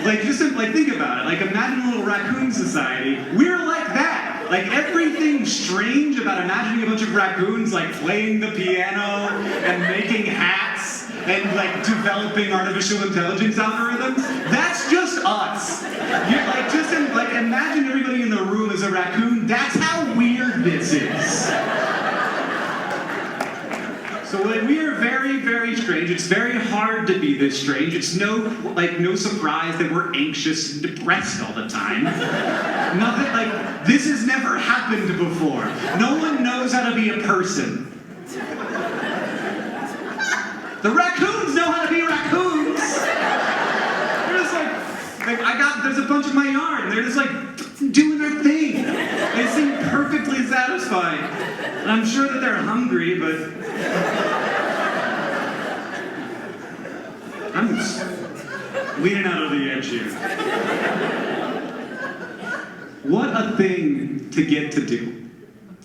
Like, just like think about it. Like, imagine a little raccoon society. We're like that. Like, everything strange about imagining a bunch of raccoons like playing the piano and making hats and like developing artificial intelligence algorithms, that's just us. You're like, just like imagine everybody in the room is a raccoon. That's how weird this is. So like, we are very, very strange. It's very hard to be this strange. It's no surprise that we're anxious and depressed all the time. Nothing like this has never happened before. No one knows how to be a person. The raccoons know how to be raccoons. They're just like there's a bunch in my yard, and they're just like doing their thing. They seem perfectly satisfied. And I'm sure that they're hungry, but I'm just leaning out of the edge here. What a thing to get to do,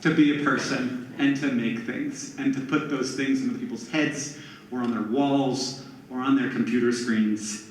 to be a person and to make things and to put those things into people's heads or on their walls or on their computer screens.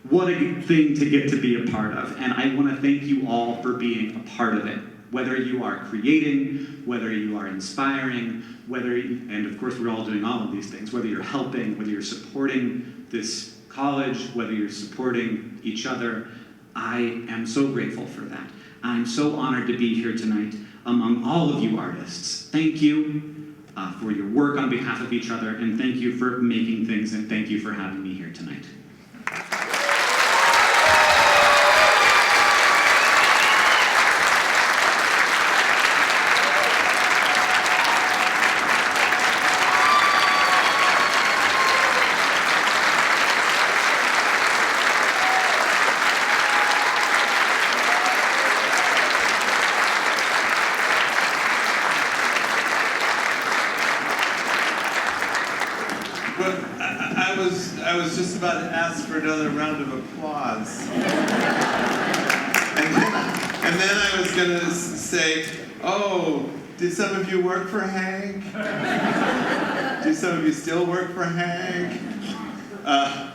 What a thing to get to be a part of. And I want to thank you all for being a part of it. Whether you are creating, whether you are inspiring, and of course we're all doing all of these things, whether you're helping, whether you're supporting this college, whether you're supporting each other, I am so grateful for that. I'm so honored to be here tonight among all of you artists. Thank you for your work on behalf of each other, and thank you for making things, and thank you for having me here tonight. I was just about to ask for another round of applause. And then I was going to say, oh, did some of you work for Hank? Do some of you still work for Hank? And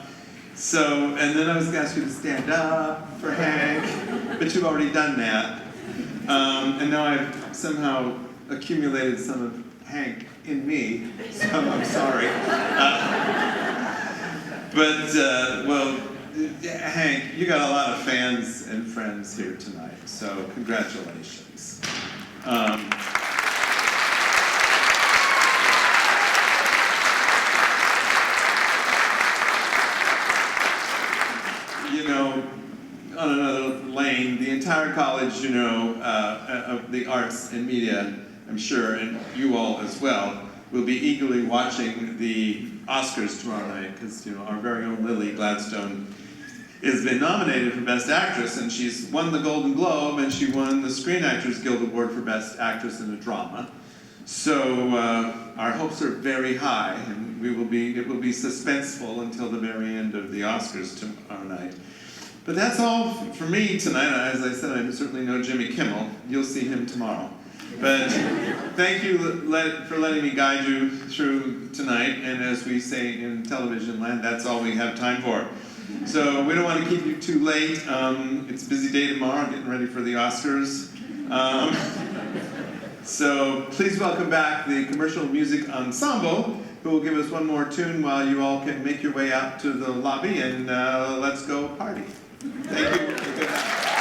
then I was going to ask you to stand up for Hank, but you've already done that. And now I've somehow accumulated some of Hank in me, so I'm sorry. Well, Hank, you got a lot of fans and friends here tonight, so congratulations. You know, on another lane, the entire college, you know, of the arts and media, I'm sure, and you all as well, will be eagerly watching the Oscars tomorrow night, because, you know, our very own Lily Gladstone has been nominated for Best Actress, and she's won the Golden Globe, and she won the Screen Actors Guild Award for Best Actress in a Drama. So our hopes are very high, and it will be suspenseful until the very end of the Oscars tomorrow night. But that's all for me tonight. As I said, I'm certainly no Jimmy Kimmel. You'll see him tomorrow. But thank you for letting me guide you through tonight. And as we say in television land, that's all we have time for. So we don't want to keep you too late. It's a busy day tomorrow, getting ready for the Oscars. So please welcome back the Commercial Music Ensemble, who will give us one more tune while you all can make your way out to the lobby and let's go party. Thank you. Good night.